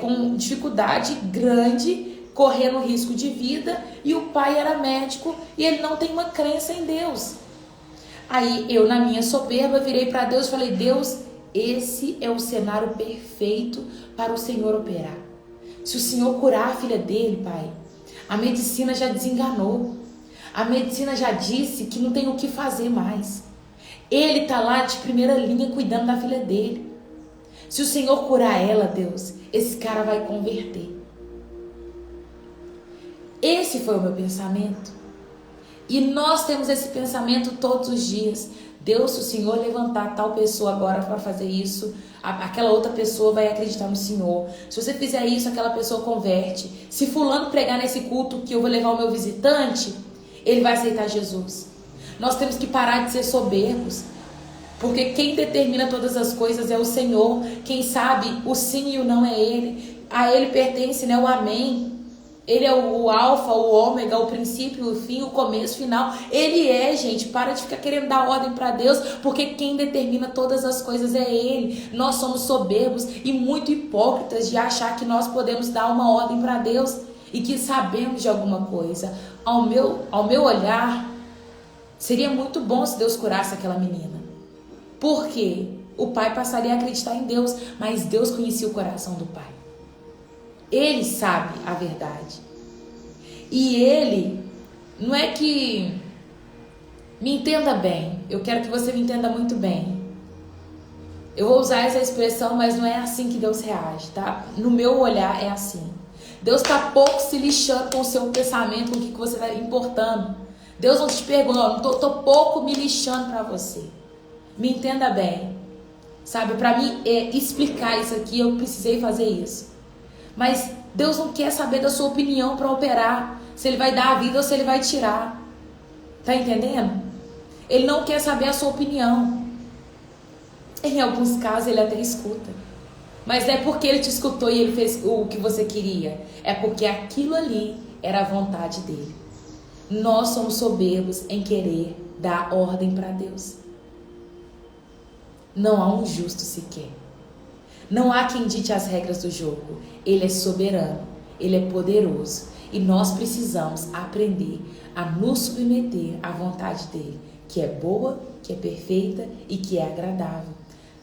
com dificuldade grande, correndo risco de vida, e o pai era médico e ele não tem uma crença em Deus. Aí eu, na minha soberba, virei para Deus e falei, Deus, esse é o cenário perfeito para o Senhor operar. Se o Senhor curar a filha dele, Pai, a medicina já desenganou. A medicina já disse que não tem o que fazer mais. Ele está lá de primeira linha cuidando da filha dele. Se o Senhor curar ela, Deus, esse cara vai converter. Esse foi o meu pensamento. E nós temos esse pensamento todos os dias. Deus, se o Senhor levantar tal pessoa agora para fazer isso, aquela outra pessoa vai acreditar no Senhor. Se você fizer isso, aquela pessoa converte. Se fulano pregar nesse culto que eu vou levar o meu visitante, ele vai aceitar Jesus. Nós temos que parar de ser soberbos. Porque quem determina todas as coisas é o Senhor. Quem sabe o sim e o não é Ele. A Ele pertence, né, o amém. Ele é o alfa, o ômega, o princípio, o fim, o começo, o final. Ele é, gente. Para de ficar querendo dar ordem para Deus, porque quem determina todas as coisas é Ele. Nós somos soberbos e muito hipócritas de achar que nós podemos dar uma ordem para Deus e que sabemos de alguma coisa. Ao meu olhar, seria muito bom se Deus curasse aquela menina. Por quê? O pai passaria a acreditar em Deus, mas Deus conhecia o coração do pai. Ele sabe a verdade. E ele, não é que... Me entenda bem. Eu quero que você me entenda muito bem. Eu vou usar essa expressão, mas não é assim que Deus reage, tá? No meu olhar é assim. Deus está pouco se lixando com o seu pensamento, com o que você está importando. Deus não te pergunta, tô pouco me lixando para você. Me entenda bem. Sabe, para mim explicar isso aqui, eu precisei fazer isso. Mas Deus não quer saber da sua opinião para operar. Se Ele vai dar a vida ou se Ele vai tirar. Tá entendendo? Ele não quer saber a sua opinião. Em alguns casos Ele até escuta. Mas não é porque Ele te escutou e Ele fez o que você queria. É porque aquilo ali era a vontade dEle. Nós somos soberbos em querer dar ordem para Deus. Não há um justo sequer. Não há quem dite as regras do jogo. Ele é soberano, Ele é poderoso. E nós precisamos aprender a nos submeter à vontade dEle, que é boa, que é perfeita e que é agradável.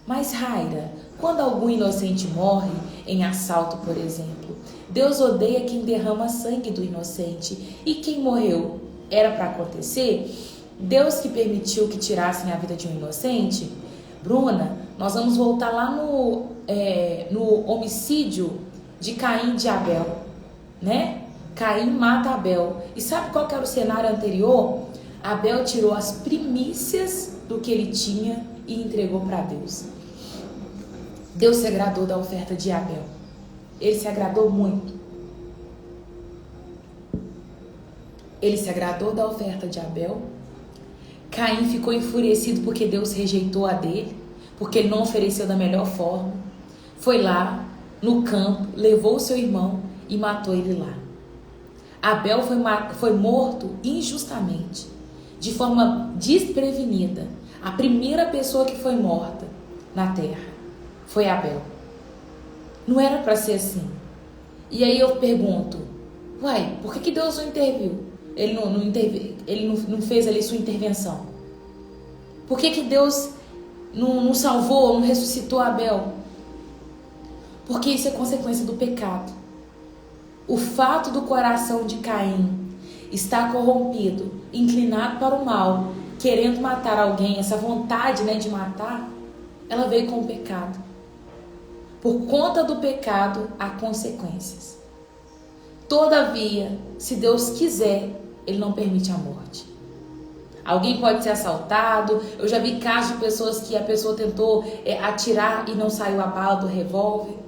Mas, Raira, quando algum inocente morre em assalto, por exemplo, Deus odeia quem derrama sangue do inocente. E quem morreu era para acontecer? Deus que permitiu que tirassem a vida de um inocente? Bruna, nós vamos voltar lá no homicídio de Caim e de Abel, né? Caim mata Abel. E sabe qual que era o cenário anterior? Abel tirou as primícias do que ele tinha e entregou para Deus. Deus se agradou da oferta de Abel. Ele se agradou muito. Ele se agradou da oferta de Abel. Caim ficou enfurecido porque Deus rejeitou a dele, porque ele não ofereceu da melhor forma. Foi lá no campo, levou o seu irmão e matou ele lá. Abel foi morto injustamente, de forma desprevenida. A primeira pessoa que foi morta na terra foi Abel. Não era para ser assim. E aí eu pergunto, uai, por que Deus não interviu? Ele não fez ali sua intervenção. Por que Deus não salvou, não ressuscitou Abel? Porque isso é consequência do pecado. O fato do coração de Caim estar corrompido, inclinado para o mal, querendo matar alguém, essa vontade, de matar, ela veio com o pecado. Por conta do pecado, há consequências. Todavia, se Deus quiser, Ele não permite a morte. Alguém pode ser assaltado. Eu já vi casos de pessoas que a pessoa tentou atirar e não saiu a bala do revólver.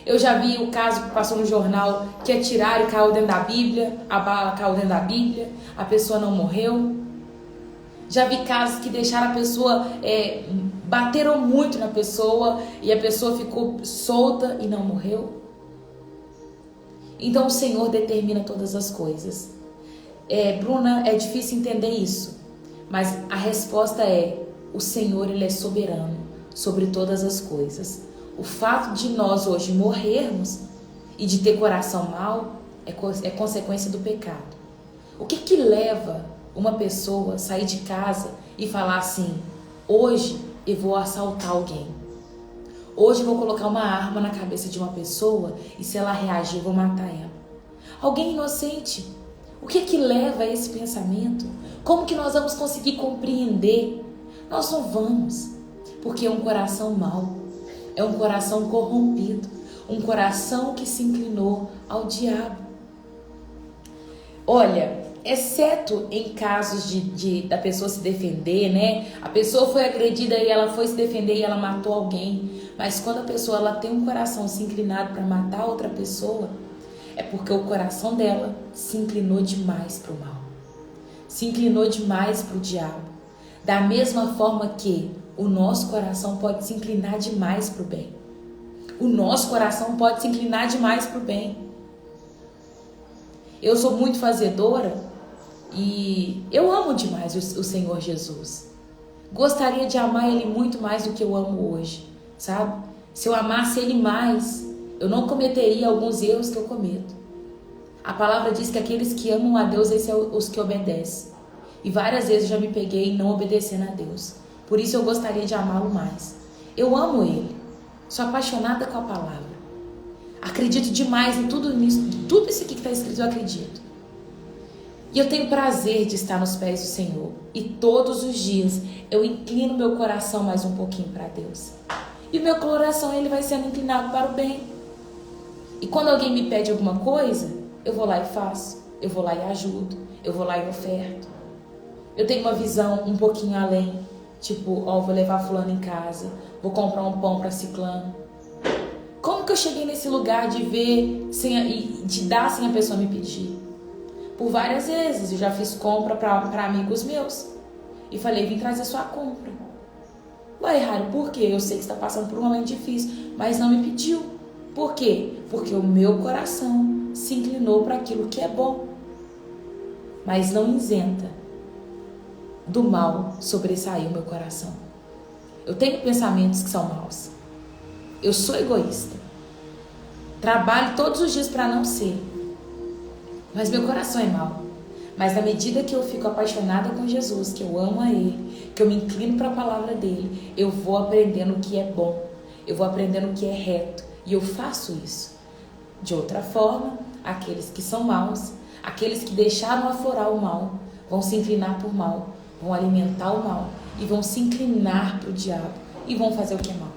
Eu já vi o caso que passou no jornal que atiraram e caiu dentro da Bíblia, a bala caiu dentro da Bíblia, a pessoa não morreu. Já vi casos que deixaram a pessoa, bateram muito na pessoa e a pessoa ficou solta e não morreu. Então o Senhor determina todas as coisas. Bruna, é difícil entender isso, mas a resposta o Senhor, Ele é soberano sobre todas as coisas. O fato de nós hoje morrermos e de ter coração mau é consequência do pecado. O que leva uma pessoa a sair de casa e falar assim, hoje eu vou assaltar alguém, hoje eu vou colocar uma arma na cabeça de uma pessoa e se ela reagir eu vou matar ela? Alguém inocente. O que leva a esse pensamento? Como que nós vamos conseguir compreender? Nós não vamos, porque é um coração mau. É um coração corrompido, um coração que se inclinou ao diabo. Olha, exceto em casos da pessoa se defender, A pessoa foi agredida e ela foi se defender e ela matou alguém. Mas quando a pessoa ela tem um coração se inclinado para matar outra pessoa, é porque o coração dela se inclinou demais para o mal. Se inclinou demais para o diabo. Da mesma forma que o nosso coração pode se inclinar demais para o bem. O nosso coração pode se inclinar demais para o bem. Eu sou muito fazedora e eu amo demais o Senhor Jesus. Gostaria de amar Ele muito mais do que eu amo hoje, sabe? Se eu amasse Ele mais, eu não cometeria alguns erros que eu cometo. A palavra diz que aqueles que amam a Deus, esses são os que obedecem. E várias vezes eu já me peguei não obedecendo a Deus. Por isso eu gostaria de amá-lo mais. Eu amo Ele. Sou apaixonada com a palavra. Acredito demais em tudo isso aqui que está escrito, eu acredito. E eu tenho prazer de estar nos pés do Senhor. E todos os dias eu inclino meu coração mais um pouquinho para Deus. E o meu coração, ele vai sendo inclinado para o bem. E quando alguém me pede alguma coisa, eu vou lá e faço. Eu vou lá e ajudo. Eu vou lá e oferto. Eu tenho uma visão um pouquinho além. Tipo, vou levar fulano em casa. Vou comprar um pão para ciclano. Como que eu cheguei nesse lugar de ver de dar sem a pessoa me pedir? Por várias vezes eu já fiz compra para amigos meus. E falei, vim trazer sua compra. Ué, Raro, por quê? Eu sei que você está passando por um momento difícil, mas não me pediu. Por quê? Porque o meu coração se inclinou para aquilo que é bom. Mas não isenta do mal sobressair o meu coração. Eu tenho pensamentos que são maus. Eu sou egoísta. Trabalho todos os dias para não ser. Mas meu coração é mau. Mas na medida que eu fico apaixonada com Jesus, que eu amo a Ele, que eu me inclino para a palavra dEle, eu vou aprendendo o que é bom. Eu vou aprendendo o que é reto. E eu faço isso. De outra forma, aqueles que são maus, aqueles que deixaram aflorar o mal, vão se inclinar por mal, vão alimentar o mal e vão se inclinar para o diabo e vão fazer o que é mal.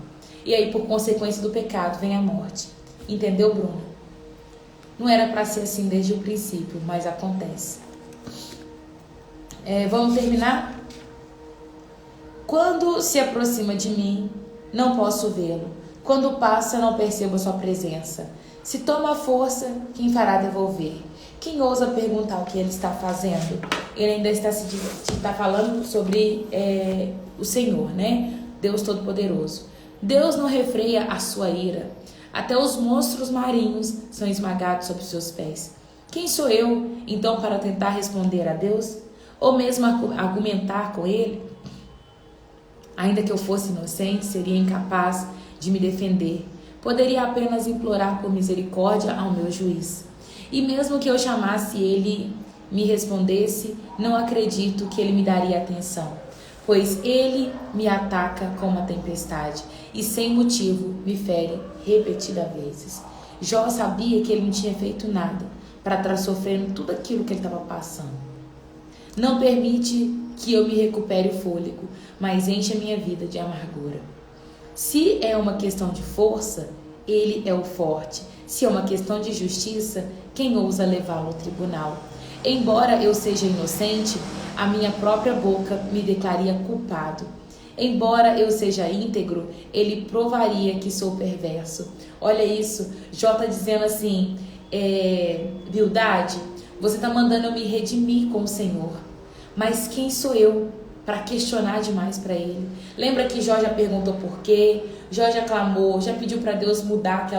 E aí, por consequência do pecado, vem a morte. Entendeu, Bruna? Não era para ser assim desde o princípio, mas acontece. Vamos terminar? Quando se aproxima de mim, não posso vê-lo. Quando passa, não percebo a sua presença. Se toma força, quem fará devolver? Quem ousa perguntar o que ele está fazendo? Ele ainda está falando sobre o Senhor, né? Deus Todo-Poderoso. Deus não refreia a sua ira. Até os monstros marinhos são esmagados sob seus pés. Quem sou eu, então, para tentar responder a Deus? Ou mesmo argumentar com Ele? Ainda que eu fosse inocente, seria incapaz de me defender. Poderia apenas implorar por misericórdia ao meu juiz. E mesmo que eu chamasse Ele, me respondesse, não acredito que Ele me daria atenção. Pois Ele me ataca com uma tempestade e sem motivo me fere repetidas vezes. Jó sabia que ele não tinha feito nada para estar sofrendo tudo aquilo que ele estava passando. Não permite que eu me recupere o fôlego, mas enche a minha vida de amargura. Se é uma questão de força, Ele é o forte. Se é uma questão de justiça, quem ousa levá-lo ao tribunal? Embora eu seja inocente, a minha própria boca me declararia culpado. Embora eu seja íntegro, ele provaria que sou perverso. Olha isso, Jó está dizendo assim, Bildade, você está mandando eu me redimir com o Senhor. Mas quem sou eu para questionar demais para ele? Lembra que Jó já perguntou por quê? Jó já clamou, já pediu para Deus mudar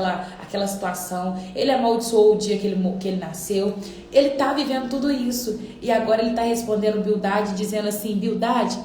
aquela situação. Ele amaldiçoou o dia que ele nasceu. Ele está vivendo tudo isso. E agora ele está respondendo Bildade, dizendo assim, Bildade,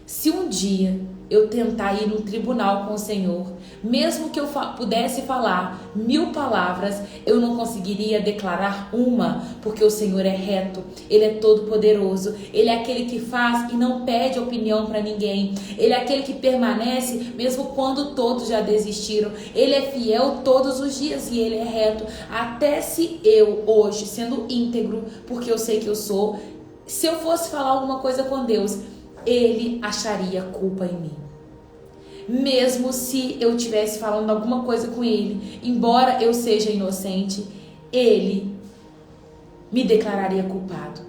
se um dia eu tentar ir no tribunal com o Senhor, mesmo que eu pudesse falar 1000 palavras, eu não conseguiria declarar uma, porque o Senhor é reto, Ele é todo poderoso, Ele é aquele que faz e não pede opinião para ninguém, Ele é aquele que permanece mesmo quando todos já desistiram, Ele é fiel todos os dias e Ele é reto, até se eu hoje, sendo íntegro, porque eu sei que eu sou, se eu fosse falar alguma coisa com Deus, Ele acharia culpa em mim. Mesmo se eu estivesse falando alguma coisa com Ele, embora eu seja inocente, Ele me declararia culpado.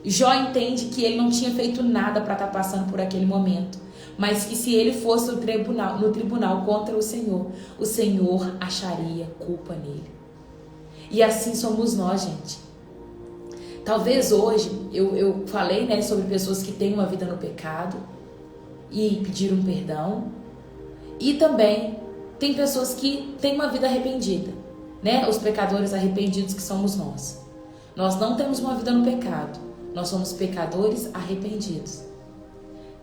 Jó entende que ele não tinha feito nada para estar passando por aquele momento, mas que se ele fosse no tribunal contra o Senhor acharia culpa nele. E assim somos nós, gente. Talvez hoje, eu falei, né, sobre pessoas que têm uma vida no pecado e pediram perdão. E também tem pessoas que têm uma vida arrependida, né? Os pecadores arrependidos que somos nós. Nós não temos uma vida no pecado. Nós somos pecadores arrependidos.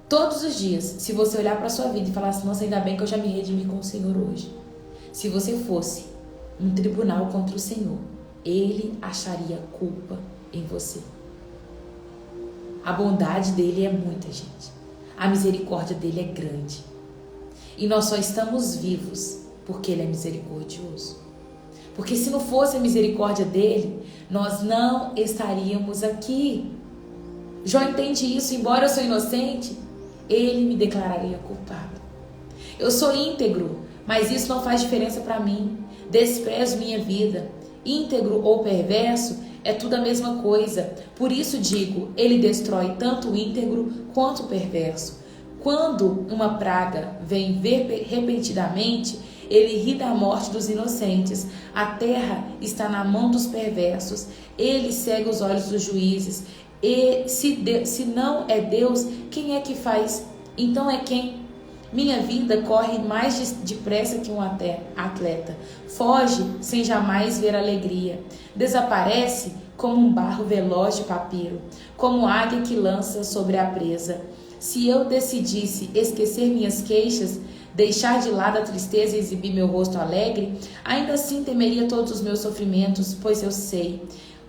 Todos os dias, se você olhar para a sua vida e falar assim, nossa, ainda bem que eu já me redimi com o Senhor hoje. Se você fosse um tribunal contra o Senhor, Ele acharia culpa em você. A bondade dele é muita, gente. A misericórdia dele é grande. E nós só estamos vivos porque ele é misericordioso. Porque se não fosse a misericórdia dele, nós não estaríamos aqui. Jó entende isso, embora eu sou inocente, ele me declararia culpado. Eu sou íntegro, mas isso não faz diferença para mim. Desprezo minha vida. Íntegro ou perverso é tudo a mesma coisa. Por isso digo, ele destrói tanto o íntegro quanto o perverso. Quando uma praga vem repentinamente, ele ri da morte dos inocentes. A terra está na mão dos perversos. Ele cega os olhos dos juízes. E se não é Deus, quem é que faz? Então é quem? Minha vida corre mais depressa que um atleta. Foge sem jamais ver alegria. Desaparece como um barro veloz de papiro, como águia que lança sobre a presa. Se eu decidisse esquecer minhas queixas, deixar de lado a tristeza e exibir meu rosto alegre, ainda assim temeria todos os meus sofrimentos, pois eu sei,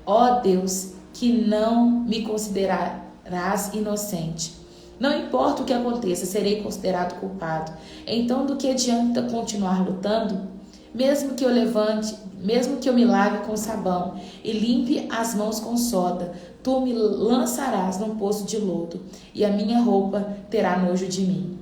ó Deus, que não me considerarás inocente. Não importa o que aconteça, serei considerado culpado. Então, do que adianta continuar lutando? Mesmo que eu me lave com sabão e limpe as mãos com soda, tu me lançarás num poço de lodo, e a minha roupa terá nojo de mim.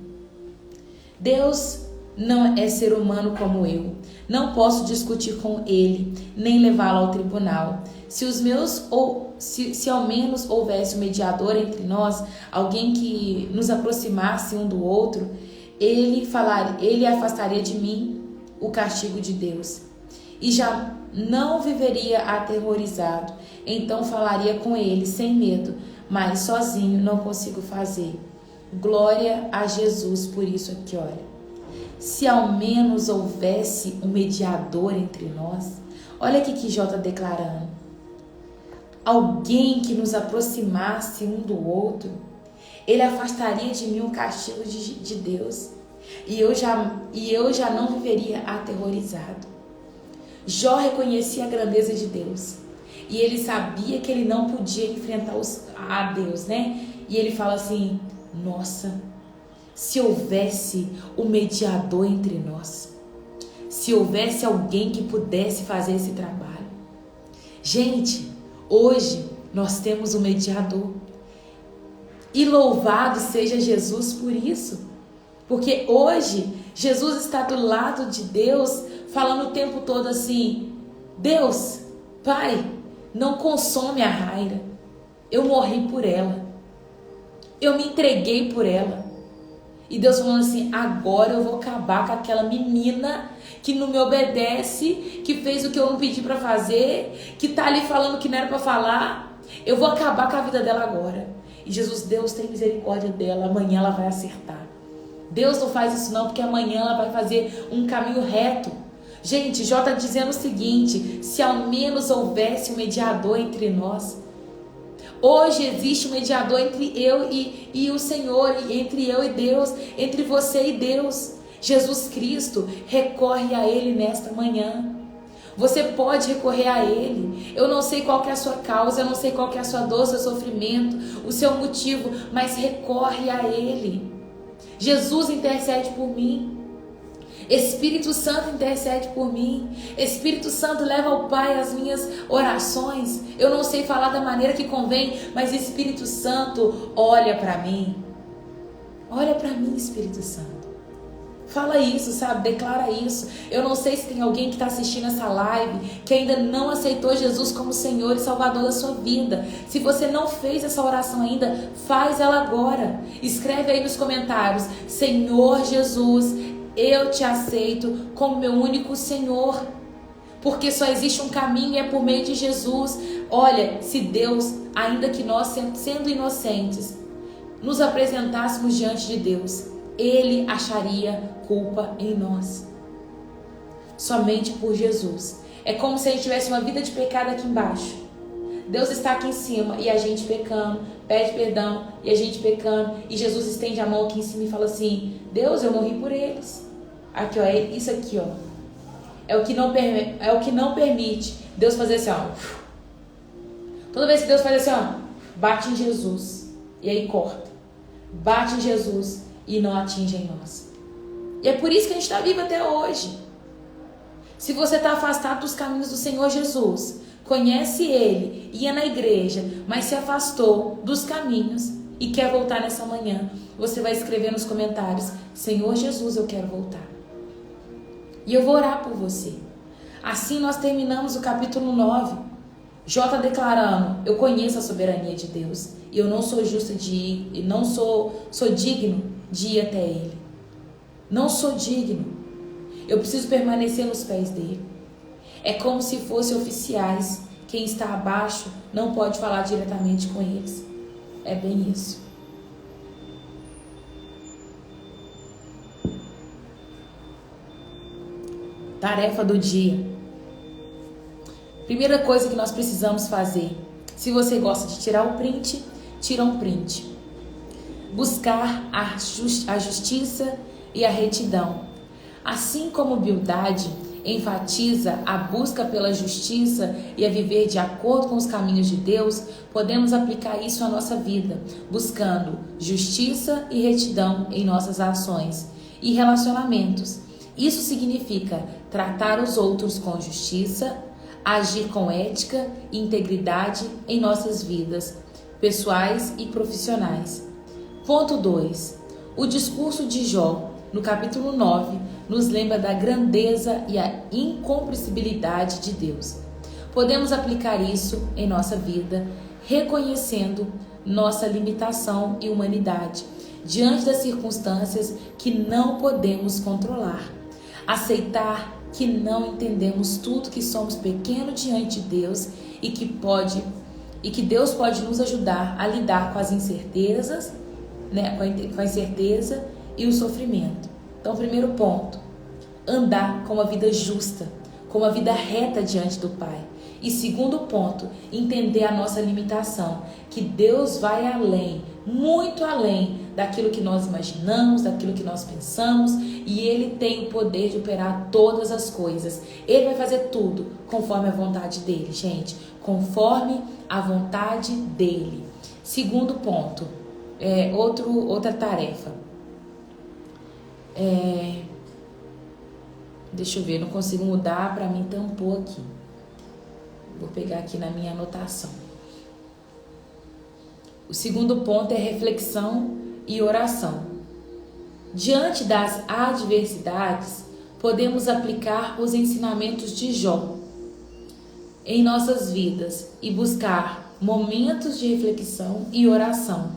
Deus não é ser humano como eu. Não posso discutir com ele, nem levá-lo ao tribunal. Se ao menos houvesse um mediador entre nós, alguém que nos aproximasse um do outro, ele afastaria de mim o castigo de Deus. E já não viveria aterrorizado. Então falaria com ele sem medo, mas sozinho não consigo fazer. Glória a Jesus por isso aqui, olha. Se ao menos houvesse um mediador entre nós. Olha aqui que Jó está declarando. Alguém que nos aproximasse um do outro, ele afastaria de mim o castigo de Deus. E eu já não viveria aterrorizado. Jó reconhecia a grandeza de Deus. E ele sabia que ele não podia enfrentar a Deus, né? E ele fala assim, nossa, se houvesse um mediador entre nós, se houvesse alguém que pudesse fazer esse trabalho. Gente, hoje nós temos um mediador. E louvado seja Jesus por isso. Porque hoje Jesus está do lado de Deus, falando o tempo todo assim, Deus, Pai, não consome a Raira. Eu morri por ela. Eu me entreguei por ela. E Deus falando assim, agora eu vou acabar com aquela menina que não me obedece, que fez o que eu não pedi para fazer, que tá ali falando que não era para falar. Eu vou acabar com a vida dela agora. E Jesus, Deus tem misericórdia dela, amanhã ela vai acertar. Deus não faz isso não, porque amanhã ela vai fazer um caminho reto. Gente, Jó está dizendo o seguinte, se ao menos houvesse um mediador entre nós. Hoje existe um mediador entre eu e o Senhor, entre eu e Deus, entre você e Deus. Jesus Cristo, recorre a Ele nesta manhã. Você pode recorrer a Ele. Eu não sei qual que é a sua causa, eu não sei qual que é a sua dor, o seu sofrimento, o seu motivo, mas recorre a Ele. Jesus intercede por mim. Espírito Santo intercede por mim. Espírito Santo leva ao Pai as minhas orações. Eu não sei falar da maneira que convém, mas Espírito Santo olha para mim. Olha para mim, Espírito Santo. Fala isso, sabe? Declara isso. Eu não sei se tem alguém que está assistindo essa live que ainda não aceitou Jesus como Senhor e Salvador da sua vida. Se você não fez essa oração ainda, faz ela agora. Escreve aí nos comentários: Senhor Jesus, eu te aceito como meu único Senhor. Porque só existe um caminho e é por meio de Jesus. Olha, se Deus, ainda que nós sendo inocentes, nos apresentássemos diante de Deus, Ele acharia culpa em nós. Somente por Jesus. É como se a gente tivesse uma vida de pecado aqui embaixo. Deus está aqui em cima e a gente pecando, pede perdão e a gente pecando, e Jesus estende a mão aqui em cima e fala assim: Deus, eu morri por eles. Aqui, ó, isso aqui, ó, é o que não permite Deus fazer assim, ó. Toda vez que Deus faz assim, ó, bate em Jesus e aí corta. Bate em Jesus e não atinge em nós. E é por isso que a gente está vivo até hoje. Se você está afastado dos caminhos do Senhor Jesus, conhece Ele, ia na igreja, mas se afastou dos caminhos e quer voltar nessa manhã, você vai escrever nos comentários: Senhor Jesus, eu quero voltar. E eu vou orar por você. Assim nós terminamos o capítulo 9. Jó declarando: eu conheço a soberania de Deus e eu não sou justa de ir, e não sou digno de ir até Ele. Não sou digno. Eu preciso permanecer nos pés dele. É como se fossem oficiais. Quem está abaixo não pode falar diretamente com eles. É bem isso. Tarefa do dia. Primeira coisa que nós precisamos fazer. Se você gosta de tirar o print, tira um print. Buscar a justiça e a retidão. Assim como Bildade enfatiza a busca pela justiça e a viver de acordo com os caminhos de Deus, podemos aplicar isso à nossa vida, buscando justiça e retidão em nossas ações e relacionamentos. Isso significa tratar os outros com justiça, agir com ética e integridade em nossas vidas, pessoais e profissionais. Ponto 2. O discurso de Jó, no capítulo 9, nos lembra da grandeza e a incompreensibilidade de Deus. Podemos aplicar isso em nossa vida, reconhecendo nossa limitação e humanidade, diante das circunstâncias que não podemos controlar. Aceitar que não entendemos tudo, que somos pequenos diante de Deus e que Deus pode nos ajudar a lidar com as incertezas, né, com a incerteza e o sofrimento. Então, primeiro ponto, andar com uma vida justa, com uma vida reta diante do Pai. E segundo ponto, entender a nossa limitação, que Deus vai além, muito além daquilo que nós imaginamos, daquilo que nós pensamos, e Ele tem o poder de operar todas as coisas. Ele vai fazer tudo conforme a vontade dEle, gente, conforme a vontade dEle. Segundo ponto, outra tarefa. Deixa eu ver, não consigo mudar, para mim tampou aqui. Vou pegar aqui na minha anotação. O segundo ponto é reflexão e oração. Diante das adversidades, podemos aplicar os ensinamentos de Jó em nossas vidas e buscar momentos de reflexão e oração.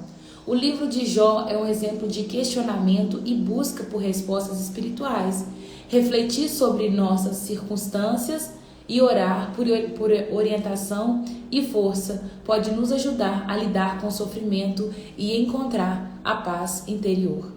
O livro de Jó é um exemplo de questionamento e busca por respostas espirituais. Refletir sobre nossas circunstâncias e orar por orientação e força pode nos ajudar a lidar com o sofrimento e encontrar a paz interior.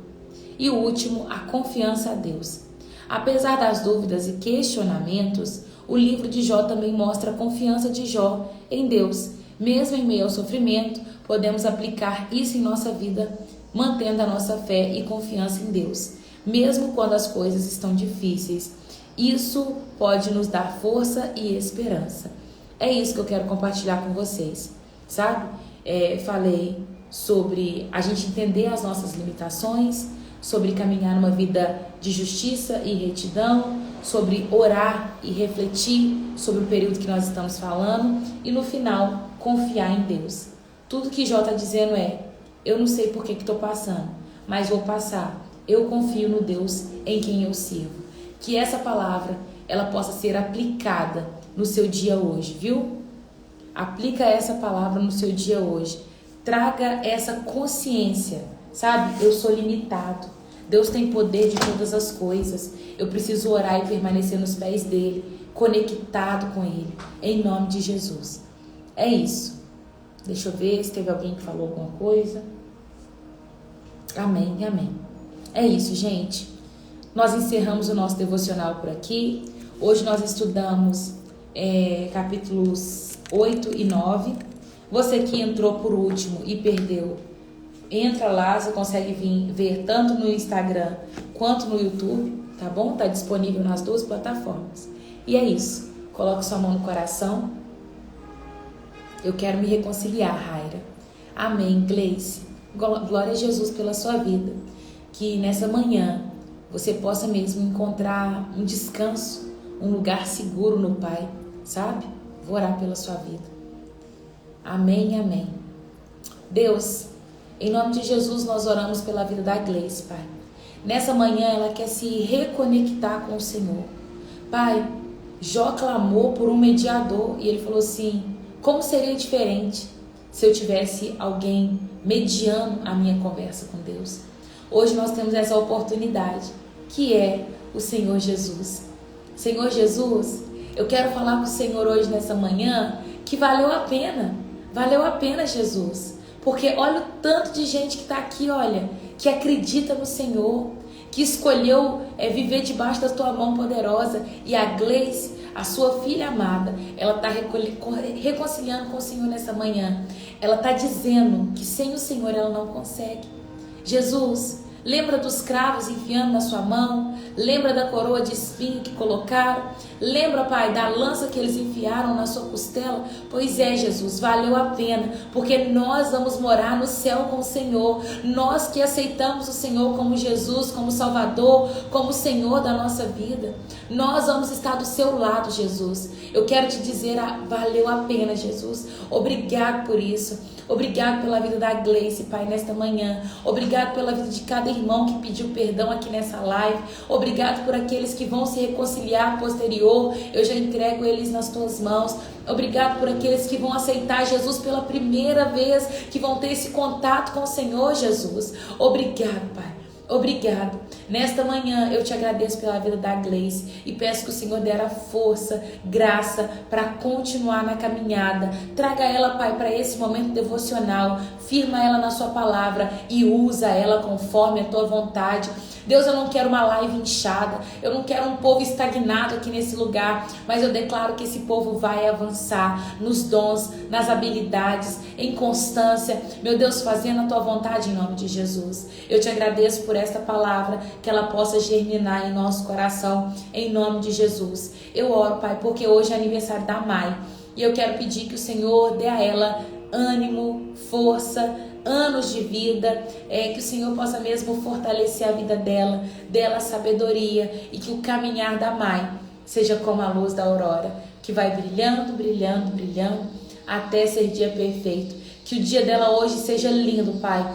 E o último, a confiança a Deus. Apesar das dúvidas e questionamentos, o livro de Jó também mostra a confiança de Jó em Deus. Mesmo em meio ao sofrimento, podemos aplicar isso em nossa vida, mantendo a nossa fé e confiança em Deus, mesmo quando as coisas estão difíceis. Isso pode nos dar força e esperança. É isso que eu quero compartilhar com vocês, sabe? Falei sobre a gente entender as nossas limitações, sobre caminhar numa vida de justiça e retidão, sobre orar e refletir sobre o período que nós estamos falando e no final, confiar em Deus. Tudo que Jó está dizendo eu não sei por que estou passando, mas vou passar. Eu confio no Deus em quem eu sirvo. Que essa palavra, ela possa ser aplicada no seu dia hoje, viu? Aplica essa palavra no seu dia hoje. Traga essa consciência, sabe? Eu sou limitado. Deus tem poder de todas as coisas. Eu preciso orar e permanecer nos pés dele, conectado com ele, em nome de Jesus. É isso. Deixa eu ver se teve alguém que falou alguma coisa. Amém, amém. É isso, gente. Nós encerramos o nosso devocional por aqui. Hoje nós estudamos capítulos 8 e 9. Você que entrou por último e perdeu, entra lá, você consegue ver tanto no Instagram quanto no YouTube, tá bom? Tá disponível nas duas plataformas. E é isso. Coloque sua mão no coração. Eu quero me reconciliar, Raira. Amém, Gleice. Glória a Jesus pela sua vida. Que nessa manhã você possa mesmo encontrar um descanso, um lugar seguro no Pai, sabe? Vou orar pela sua vida. Amém, amém. Deus, em nome de Jesus, nós oramos pela vida da Gleice, Pai. Nessa manhã ela quer se reconectar com o Senhor. Pai, Jó clamou por um mediador e ele falou assim: como seria diferente se eu tivesse alguém mediando a minha conversa com Deus? Hoje nós temos essa oportunidade, que é o Senhor Jesus. Senhor Jesus, eu quero falar com o Senhor hoje nessa manhã que valeu a pena, Jesus. Porque olha o tanto de gente que está aqui, olha, que acredita no Senhor, que escolheu viver debaixo da tua mão poderosa. E a Gleice, a sua filha amada, ela está reconciliando com o Senhor nessa manhã. Ela está dizendo que sem o Senhor ela não consegue. Jesus, lembra dos cravos enfiando na sua mão, lembra da coroa de espinho que colocaram, lembra, Pai, da lança que eles enfiaram na sua costela. Pois é, Jesus, valeu a pena, porque nós vamos morar no céu com o Senhor. Nós que aceitamos o Senhor como Jesus, como Salvador, como Senhor da nossa vida, nós vamos estar do seu lado, Jesus. Eu quero te dizer, valeu a pena, Jesus. Obrigado por isso. Obrigado pela vida da Gleice, Pai, nesta manhã. Obrigado pela vida de cada irmão que pediu perdão aqui nessa live. Obrigado por aqueles que vão se reconciliar posterior. Eu já entrego eles nas tuas mãos. Obrigado por aqueles que vão aceitar Jesus pela primeira vez, que vão ter esse contato com o Senhor, Jesus. Obrigado, Pai. Obrigado. Nesta manhã eu te agradeço pela vida da Gleice e peço que o Senhor dê força, graça para continuar na caminhada. Traga ela, Pai, para esse momento devocional. Firma ela na sua palavra e usa ela conforme a tua vontade. Deus, eu não quero uma live inchada, eu não quero um povo estagnado aqui nesse lugar, mas eu declaro que esse povo vai avançar nos dons, nas habilidades, em constância, meu Deus, fazendo a tua vontade em nome de Jesus. Eu te agradeço por esta palavra, que ela possa germinar em nosso coração, em nome de Jesus. Eu oro, Pai, porque hoje é aniversário da Mai, e eu quero pedir que o Senhor dê a ela ânimo, força, anos de vida, que o Senhor possa mesmo fortalecer a vida dela sabedoria, e que o caminhar da Mai seja como a luz da aurora, que vai brilhando, brilhando, brilhando, até ser dia perfeito. Que o dia dela hoje seja lindo, Pai,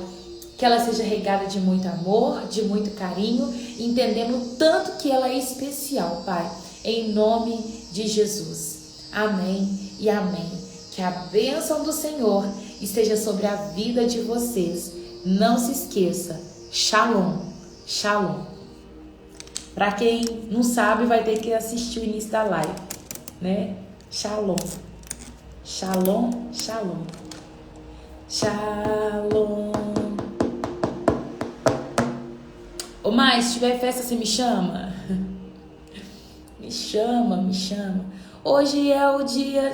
que ela seja regada de muito amor, de muito carinho, entendendo o tanto que ela é especial, Pai, em nome de Jesus. Amém e amém. Que a bênção do Senhor esteja sobre a vida de vocês. Não se esqueça, Shalom, Shalom. Para quem não sabe, vai ter que assistir o início da live, né? Shalom, Shalom, Shalom, Shalom. Ô, mas se tiver festa, você me chama? Me chama, me chama. Hoje é o dia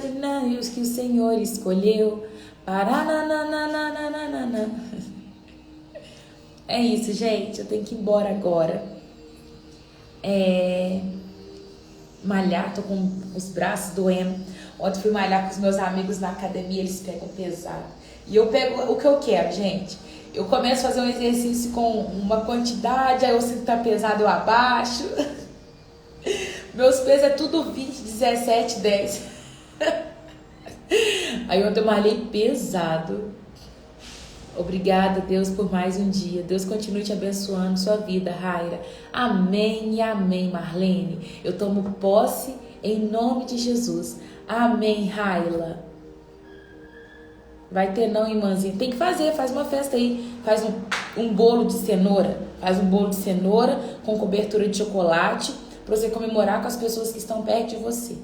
que o Senhor escolheu. Parananana. É isso, gente. Eu tenho que ir embora agora. Malhar, tô com os braços doendo. Ontem fui malhar com os meus amigos na academia, eles pegam pesado. E eu pego o que eu quero, gente. Eu começo a fazer um exercício com uma quantidade, aí eu sinto que tá pesado, eu abaixo. Meus pesos é tudo 20, 17, 10. Aí ontem eu malhei pesado. Obrigada, Deus, por mais um dia. Deus continue te abençoando sua vida, Raira. Amém e amém, Marlene. Eu tomo posse em nome de Jesus. Amém, Raila. Vai ter não, irmãzinha. Tem que fazer, faz uma festa aí. Faz um bolo de cenoura. Faz um bolo de cenoura com cobertura de chocolate, para você comemorar com as pessoas que estão perto de você,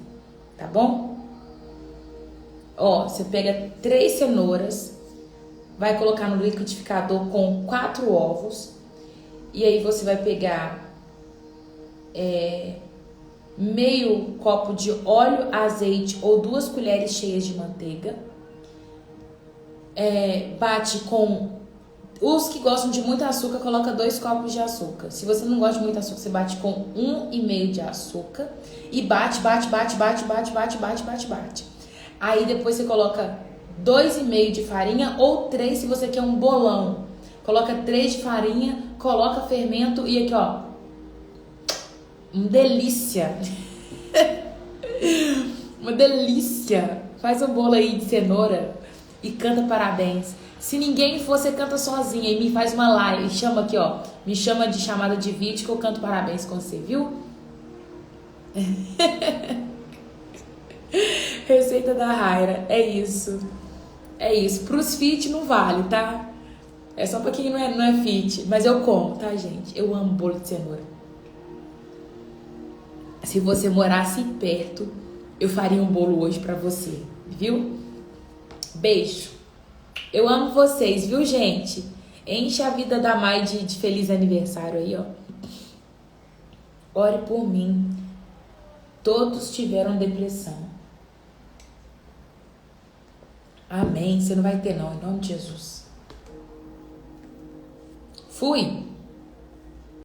tá bom? Ó, você pega 3 cenouras, vai colocar no liquidificador com 4 ovos, e aí você vai pegar meio copo de óleo, azeite ou 2 colheres cheias de manteiga. Bate com... Os que gostam de muito açúcar, coloca 2 copos de açúcar. Se você não gosta de muito açúcar, você bate com 1,5 de açúcar. E bate. Aí depois você coloca 2,5 de farinha ou 3 se você quer um bolão. Coloca 3 de farinha, coloca fermento e aqui, ó. Uma delícia. Uma delícia. Faz um bolo aí de cenoura e canta parabéns. Se ninguém for, você canta sozinha e me faz uma live. Chama aqui, ó. Me chama de chamada de vídeo que eu canto parabéns com você, viu? Receita da Raira. É isso. É isso. Pros fit não vale, tá? É só pra quem não é fit. Mas eu como, tá, gente? Eu amo bolo de cenoura. Se você morasse perto, eu faria um bolo hoje pra você, viu? Beijo. Eu amo vocês, viu, gente? Enche a vida da Mai de feliz aniversário aí, ó. Ore por mim. Todos tiveram depressão. Amém. Você não vai ter, não, em nome de Jesus. Fui.